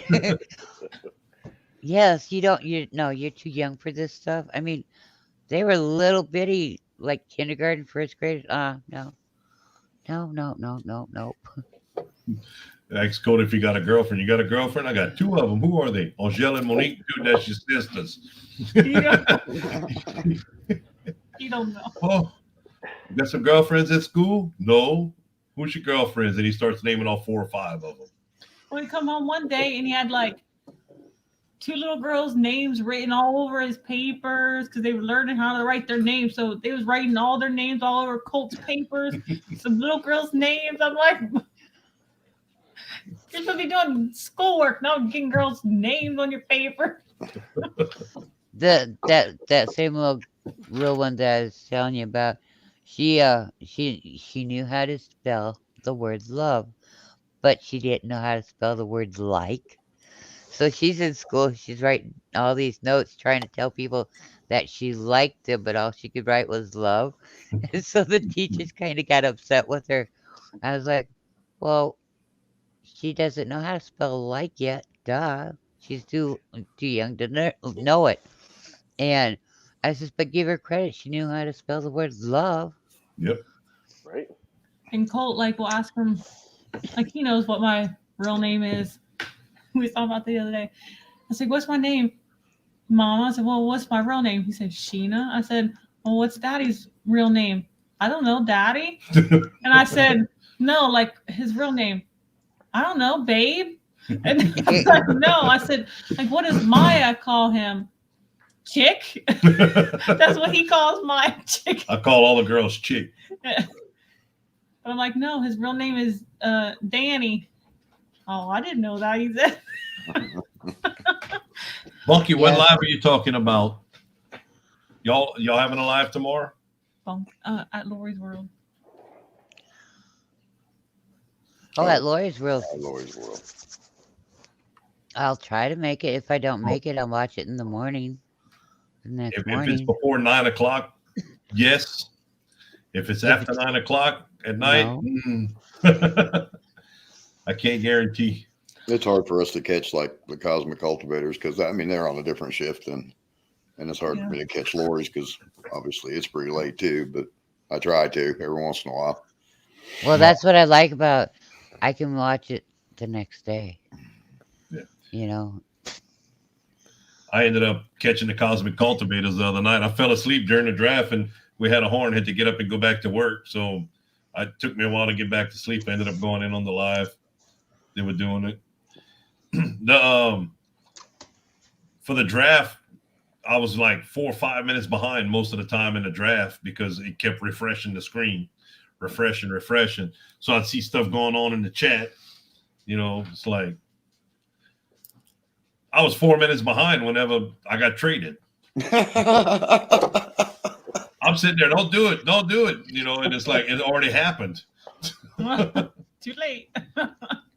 Yes, you're too young for this stuff. I mean, they were little bitty, like kindergarten, first grade. No. Ask Cody if you got a girlfriend. You got a girlfriend? I got two of them. Who are they? Angela and Monique. Dude, that's your sisters. You don't know. Oh, you got some girlfriends at school? No. Who's your girlfriends? And he starts naming all 4 or 5 of them. Well, he come home one day and he had like 2 little girls' names written all over his papers because they were learning how to write their names. So they was writing all their names all over Colt's papers. Some little girls' names. I'm like, you're supposed to be doing schoolwork, not getting girls' names on your paper. That same little one that I was telling you about, she knew how to spell the word love, but she didn't know how to spell the word like. So she's in school, she's writing all these notes trying to tell people that she liked him, but all she could write was love. And so the teachers kind of got upset with her. I was like, well, she doesn't know how to spell like yet. Duh. She's too young to know it. And I says, but give her credit. She knew how to spell the word love. Yep. Right? And Colt, like, will ask him, like, he knows what my real name is. We was talking about the other day. I said, what's my name? Mama. I said, well, what's my real name? He said, Sheena. I said, well, what's Daddy's real name? I don't know, Daddy. And I said, no, like his real name. I don't know, babe. And he's like, no. I said, like, what does Maya call him? Chick? That's what he calls my chick. I call all the girls chick. But I'm like, no, his real name is Danny. Oh, I didn't know that. He said, Bunky, what Yeah. live are you talking about? Y'all having a live tomorrow? at Lori's World. Oh, at Lori's World. Lord's World. I'll try to make it. If I don't make it, I'll watch it in the morning. The next If it's morning. before 9 o'clock, yes. If it's after 9 o'clock at night, No. I can't guarantee. It's hard for us to catch like the Cosmic Cultivators because I mean they're on a different shift and it's hard for me to catch Lori's because obviously it's pretty late too. But I try to every once in a while. Well, that's what I like about. I can watch it the next day. Yeah. You know. I ended up catching the Cosmic Cultivators the other night. I fell asleep during the draft and we had a horn, had to get up and go back to work. So it took me a while to get back to sleep. I ended up going in on the live. They were doing it. For the draft, I was like 4 or 5 minutes behind most of the time in the draft because it kept refreshing the screen, refreshing. So I'd see stuff going on in the chat. You know, it's like I was 4 minutes behind whenever I got traded. I'm sitting there, don't do it. You know, and it's like it already happened. Too late.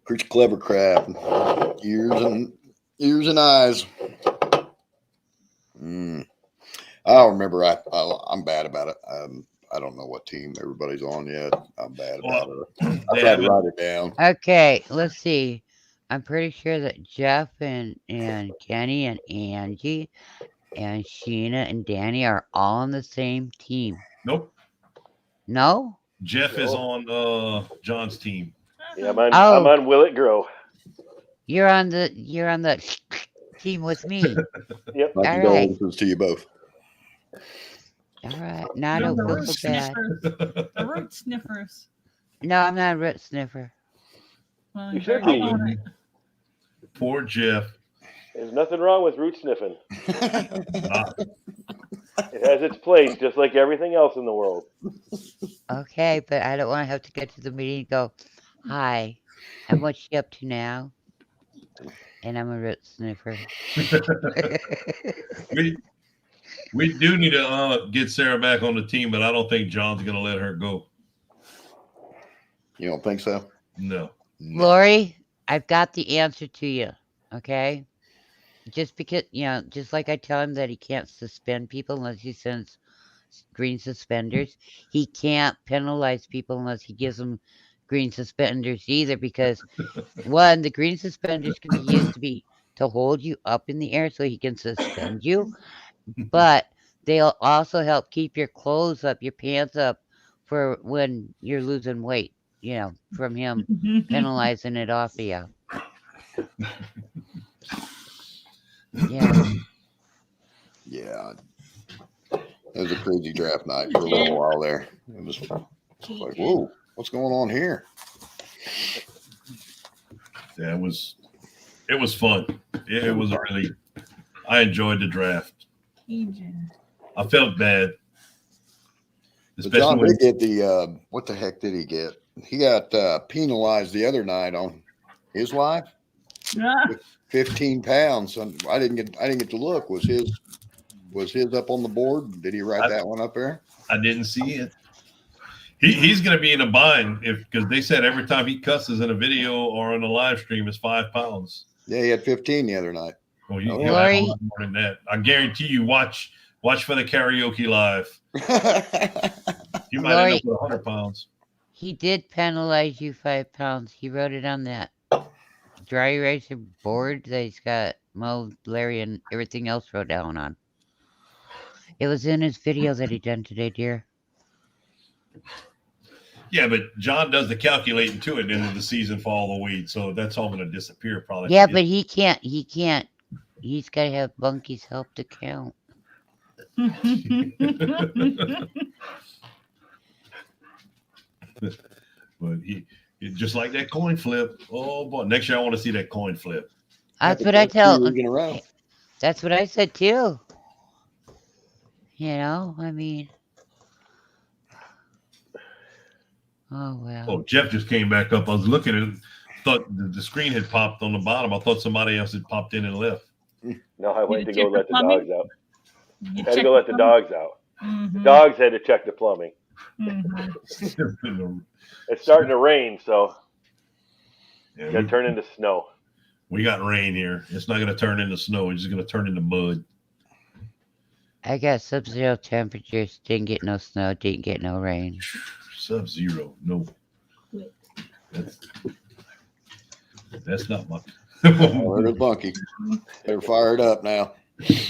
Pretty clever crap. Ears and eyes. I don't remember. I'm bad about it. I don't know what team everybody's on yet. I'm bad about it. I tried to write it down. Okay, let's see. I'm pretty sure that Jeff and Kenny and Angie and Sheena and Danny are all on the same team. Nope. No? Jeff is on John's team. Yeah, I'm Oh. on Will It Grow. You're on the team with me. Yep. My All right. condolences to you both. All right. Now I No, don't the feel root so bad. sniffers. The root sniffers. No, I'm not a root sniffer. Well, You you should better be. go on it. Poor Jeff. There's nothing wrong with root sniffing. Ah, It has its place, just like everything else in the world. Okay, but I don't want to have to get to the meeting and go, hi, and what's she up to now? And I'm a root sniffer. we do need to get Sarah back on the team, but I don't think John's gonna let her go. You don't think so? No. Lori, I've got the answer to you. Okay? Just because, just like I tell him that he can't suspend people unless he sends green suspenders, he can't penalize people unless he gives them green suspenders either because, one, the green suspenders can be used to hold you up in the air so he can suspend you, but they'll also help keep your clothes up, your pants up for when you're losing weight, from him penalizing it off of you. Yeah. Yeah. It was a crazy draft night for a little while there. It was like, whoa, what's going on here? Yeah, it was fun. It was really. I enjoyed the draft. Cajun. I felt bad, But John especially when did get the what the heck did he get? He got penalized the other night on his live. Ah, 15 pounds. And I didn't get to look. Was his up on the board? Did he write that one up there? I didn't see it. He's going to be in a bind because they said every time he cusses in a video or on a live stream is 5 pounds. Yeah, he had 15 the other night. Well, he'll Lori? have a lot more than that. I guarantee you. Watch Watch for the karaoke live. You might Lori- end up with 100 pounds. He did penalize you 5 pounds. He wrote it on that dry eraser board that he's got Mo, Larry, and everything else wrote down on. It was in his video that he done today, dear. Yeah, but John does the calculating too at the end of the season for all the weed, so that's all going to disappear probably. Yeah, but he can't. He's got to have Bunky's help to count. But he just like that coin flip. Oh boy, next year I want to see that coin flip. That's what I tell. Week in a row. That's what I said too. You know, I mean. Oh well. Oh, Jeff just came back up. I was looking at it, thought the screen had popped on the bottom. I thought somebody else had popped in and left. No, I went to check go the let the plumbing? dogs out. You Had to check go let the plumbing? dogs out. Mhm, The dogs had to check the plumbing. mhm. It's starting to rain, so Yeah, it's gonna turn into snow. we got rain here. It's not going to turn into snow. It's just going to turn into mud. I got sub-zero temperatures. Didn't get no snow. Didn't get no rain. Sub-zero. No. That's not my. Oh, there's Bunky. They're fired up now.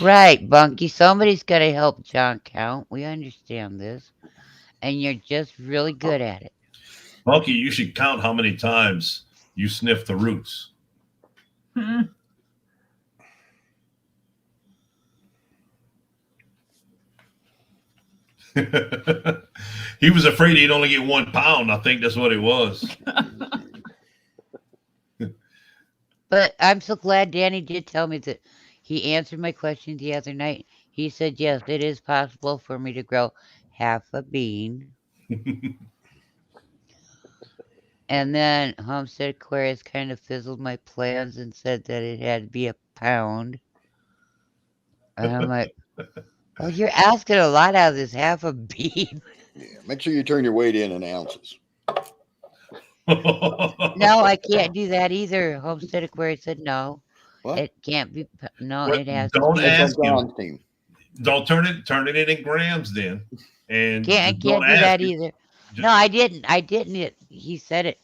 Right, Bunky. Somebody's got to help John count. We understand this, and you're just really good at it. Bunky, you should count how many times you sniff the roots. Mhm. He was afraid he'd only get 1 pound. I think that's what it was. But I'm so glad Danny did tell me that he answered my question the other night. He said, yes, it is possible for me to grow half a bean. And then Homestead Aquarius kind of fizzled my plans and said that it had to be a pound. And I'm like, well, you're asking a lot out of this half a bean. Yeah, make sure you turn your weight in ounces. No, I can't do that either. Homestead Aquarius said no. What? It can't be. No, Well, it has don't to be. ask him. John's team. Don't turn it in grams then. And I don't can't do ask that him. either. Just- No, I didn't. He said it.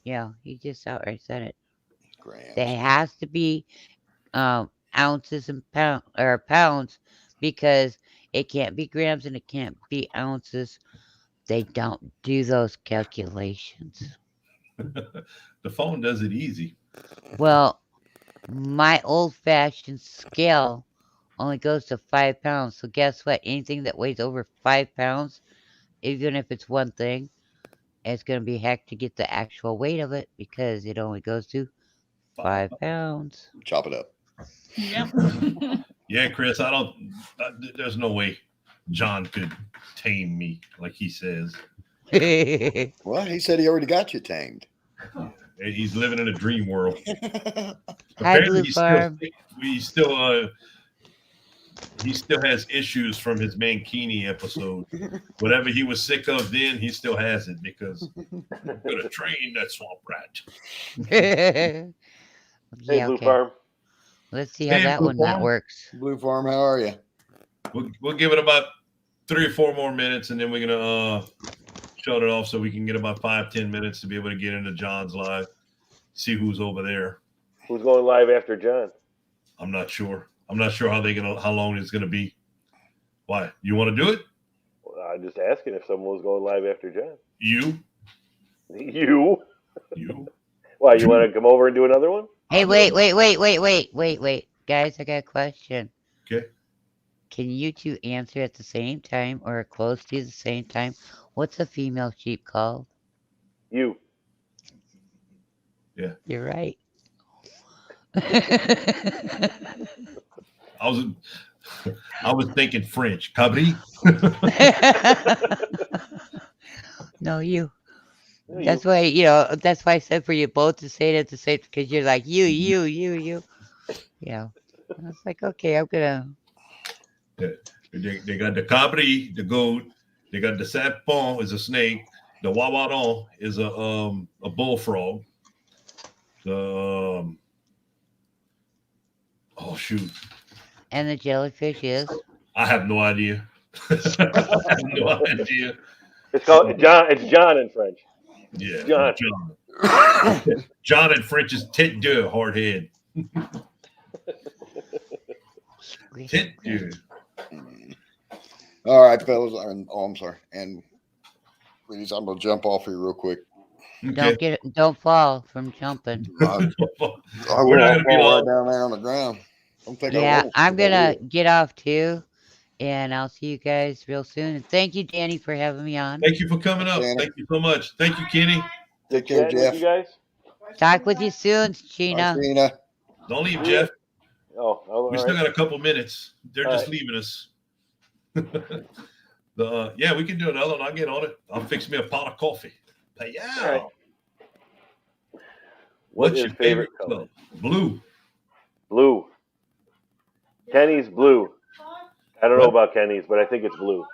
Yeah, he just outright said it. Grams. There has to be ounces and pounds because it can't be grams and it can't be ounces. They don't do those calculations. The phone does it easy. Well, my old-fashioned scale only goes to 5 pounds. So guess what? Anything that weighs over 5 pounds, even if it's one thing, it's going to be heck to get the actual weight of it because it only goes to 5 pounds. Chop it up. Yep. Yeah, Chris, there's no way John could tame me like he says. Well, he said he already got you tamed. He's living in a dream world. Hi, Apparently Blue Farm. he still has issues from his Mankini episode. Whatever he was sick of then, he still has it because I'm gonna train that swamp rat. Hey, Yeah, Blue okay. Farm. Let's see how Hey, that Blue one not Farm. works. Blue Farm, how are you? We'll give it about 3 or 4 more minutes, and then we're gonna shut it off so we can get about 5-10 minutes to be able to get into John's live, see who's over there. Who's going live after John? I'm not sure. I'm not sure how long it's gonna be. Why? You want to do it? Well, I'm just asking if someone was going live after John. You? You? Why, you want to come over and do another one? Hey, wait. Guys, I got a question. Okay. Can you two answer at the same time or close to the same time? What's a female sheep called? You. You're right. I was thinking French. Cabri? No, you. You. That's why, that's why I said for you both to say it at the same, because you're like, you. Yeah. I was like, okay, I'm gonna. They got the cabri, the goat. They got the sapon is a snake. The wawaron is a bullfrog. The oh shoot, And the jellyfish is? I have no idea. I have no idea. It's called John. It's John in French. Yeah, John. John and French's tête deux, hard head. Tête deux. All right, fellas. I'm sorry. And please, I'm gonna jump off here real quick. Okay. Don't fall from jumping. I We're not will gonna be fall long. right down there on the ground. Don't think I Yeah, will. I'm gonna get off too, and I'll see you guys real soon. And thank you, Danny, for having me on. Thank you for coming up. Tanner. Thank you so much. Thank you, Kenny. Take care, Chatting with Jeff. you guys. Talk with you soon, Bye, Sheena. Tina. Don't leave, Jeff. Oh, all We right. still got a couple minutes. They're All just right. leaving us. Yeah, we can do another one. I'll get on it. I'll fix me a pot of coffee. Hey, yeah. All right. What's What your is favorite favorite color? Blue. Blue. Kenny's blue. I don't know What? about Kenny's, but I think it's blue.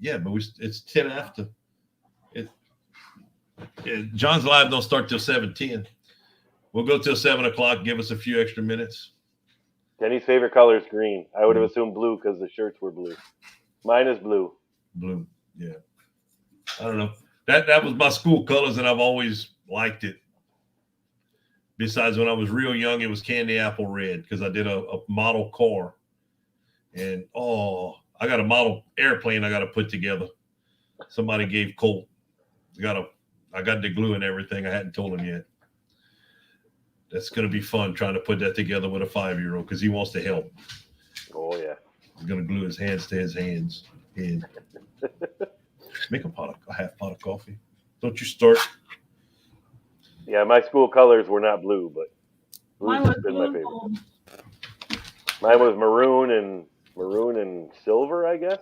Yeah, but it's 10 after. John's live don't start till 7:10. We'll go till 7 o'clock. Give us a few extra minutes. Kenny's favorite color is green. I would have assumed blue because the shirts were blue. Mine is blue. Blue. Yeah. I don't know. That was my school colors, and I've always liked it. Besides, when I was real young, it was candy apple red because I did a model car. And I got a model airplane I got to put together. Somebody gave Colt. I got the glue and everything. I hadn't told him yet. That's going to be fun trying to put that together with a 5-year-old because he wants to help. Oh yeah. He's going to glue his hands to his hands. Head. Make a half pot of coffee. Don't you start. Yeah, my school colors were not blue, but Mine blue's was been my blue. favorite. Mine was maroon and silver, I guess.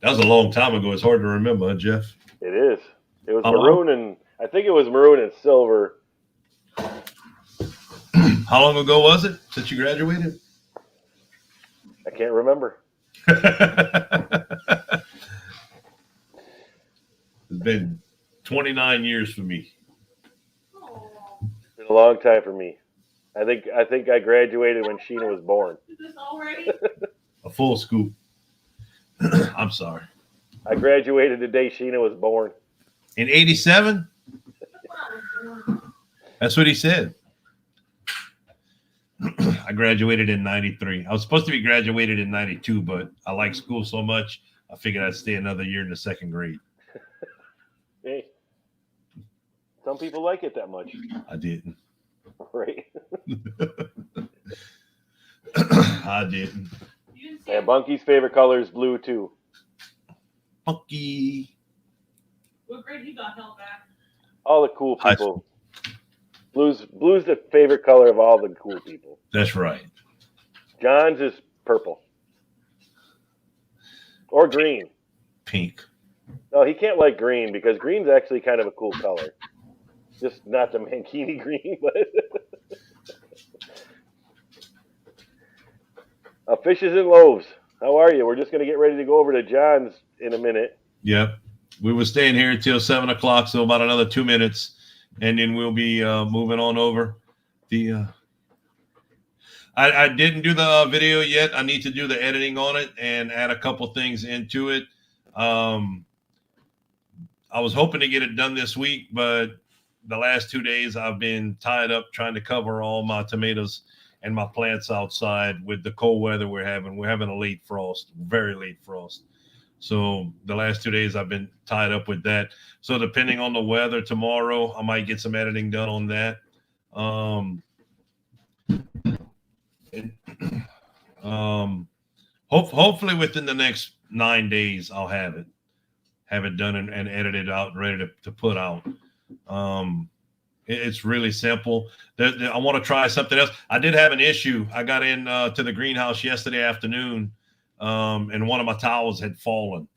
That was a long time ago. It's hard to remember, huh, Jeff? It is. It was How long? maroon and I think it was maroon and silver. How long ago was it since you graduated? I can't remember. It's been 29 years for me. It's been a long time for me. I think I graduated when Sheena was born. This already? A full scoop. I'm sorry. I graduated the day Sheena was born. In 87? That's what he said. I graduated in 93. I was supposed to be graduated in 92, but I like school so much, I figured I'd stay another year in the second grade. Hey, some people like it that much, I didn't. right? I didn't. And Bunky's favorite color is blue too. Funky. What grade he got held back? All the cool High people. Blue's the favorite color of all the cool people. That's right. John's is purple or green. Pink. No, he can't like green because green's actually kind of a cool color. Just not the mankini green, but Fishes and Loaves. How are you? We're just going to get ready to go over to John's in a minute. Yep. We were staying here until 7 o'clock, so about another 2 minutes, and then we'll be moving on over. I didn't do the video yet. I need to do the editing on it and add a couple things into it. I was hoping to get it done this week, but the last 2 days I've been tied up trying to cover all my tomatoes and my plants outside with the cold weather we're having. We're having a late frost, very late frost. So the last 2 days I've been tied up with that. So depending on the weather tomorrow, I might get some editing done on that. Hopefully within the next 9 days, I'll have it done and edited out, ready to put out. It's really simple. I want to try something else. I did have an issue. I got in to the greenhouse yesterday afternoon, and one of my towels had fallen.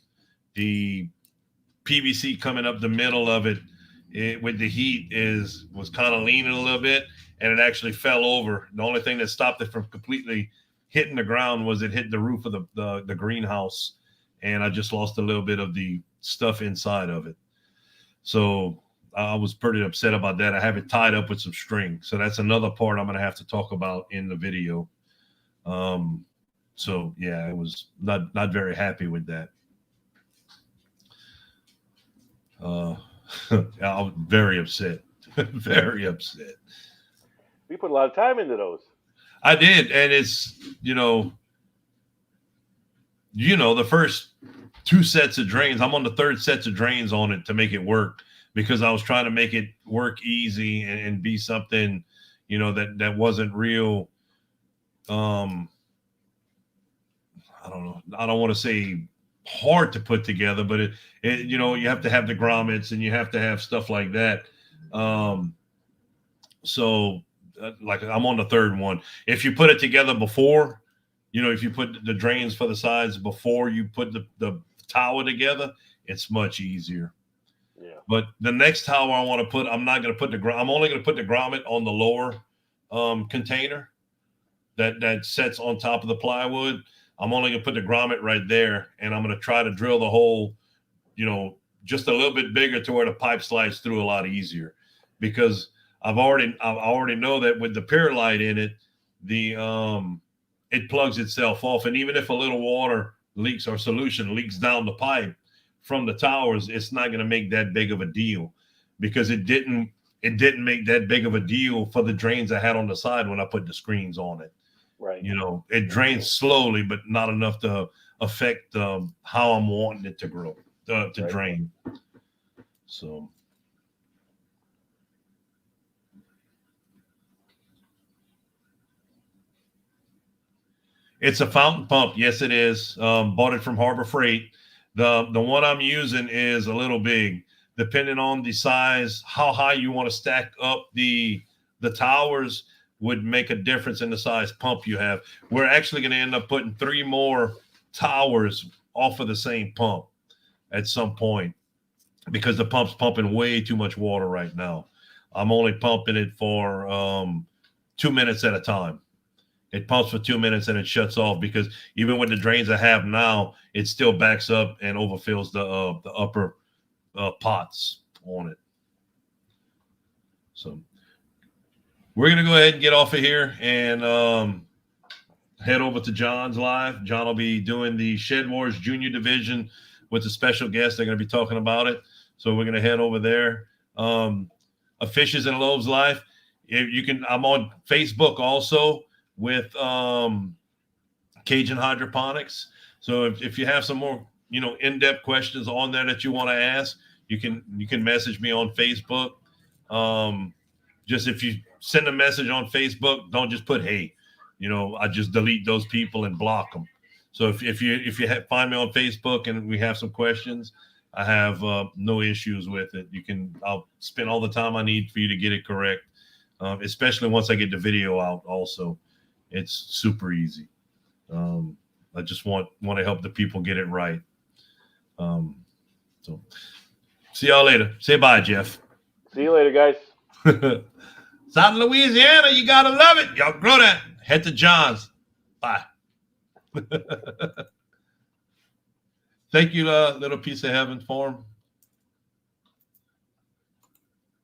The PVC coming up the middle of it with the heat was kind of leaning a little bit, and it actually fell over. The only thing that stopped it from completely hitting the ground was it hit the roof of the greenhouse, and I just lost a little bit of the stuff inside of it. So I was pretty upset about that. I have it tied up with some string. So that's another part I'm going to have to talk about in the video. So yeah, I was not very happy with that. I was very upset. Very upset. We put a lot of time into those. I did, and it's the first 2 sets of drains. I'm on the 3rd sets of drains on it to make it work, because I was trying to make it work easy and be something, that wasn't real. I don't know. I don't want to say hard to put together, but it you have to have the grommets and you have to have stuff like that. So like I'm on the 3rd one. If you put it together before, if you put the drains for the sides before you put the tower together, it's much easier. Yeah. But the next tower I want to put, I'm not going to put I'm only going to put the grommet on the lower container that sets on top of the plywood. I'm only going to put the grommet right there, and I'm going to try to drill the hole, just a little bit bigger to where the pipe slides through a lot easier, because I already know that with the Pyrolyte in it, it plugs itself off, and even if a little water leaks or solution leaks down the pipe from the towers, it's not going to make that big of a deal, because it didn't make that big of a deal for the drains I had on the side when I put the screens on it. Right. It drains slowly, but not enough to affect how I'm wanting it to grow, to Right. drain. So. It's a fountain pump. Yes, it is. Bought it from Harbor Freight. The one I'm using is a little big. Depending on the size, how high you want to stack up the towers would make a difference in the size pump you have. We're actually going to end up putting 3 more towers off of the same pump at some point, because the pump's pumping way too much water right now. I'm only pumping it for 2 minutes at a time. It pumps for 2 minutes and it shuts off, because even with the drains I have now, it still backs up and overfills the upper pots on it. So we're going to go ahead and get off of here and head over to John's live. John will be doing the Shed Wars Junior Division with a special guest. They're going to be talking about it. So we're going to head over there. A Fishes and Loaves live. I'm on Facebook also with Cajun Hydroponics. So if you have some more, in-depth questions on there that you want to ask, you can message me on Facebook. Just if you send a message on Facebook, don't just put hey. I just delete those people and block them. So if you find me on Facebook and we have some questions, I have no issues with it. I'll spend all the time I need for you to get it correct, especially once I get the video out. Also, it's super easy. I just want to help the people get it right. So see y'all later. Say bye, Jeff. See you later, guys. South Louisiana, you gotta love it. Y'all grow that. Head to John's. Bye. Thank you, Little Piece of Heaven Farm.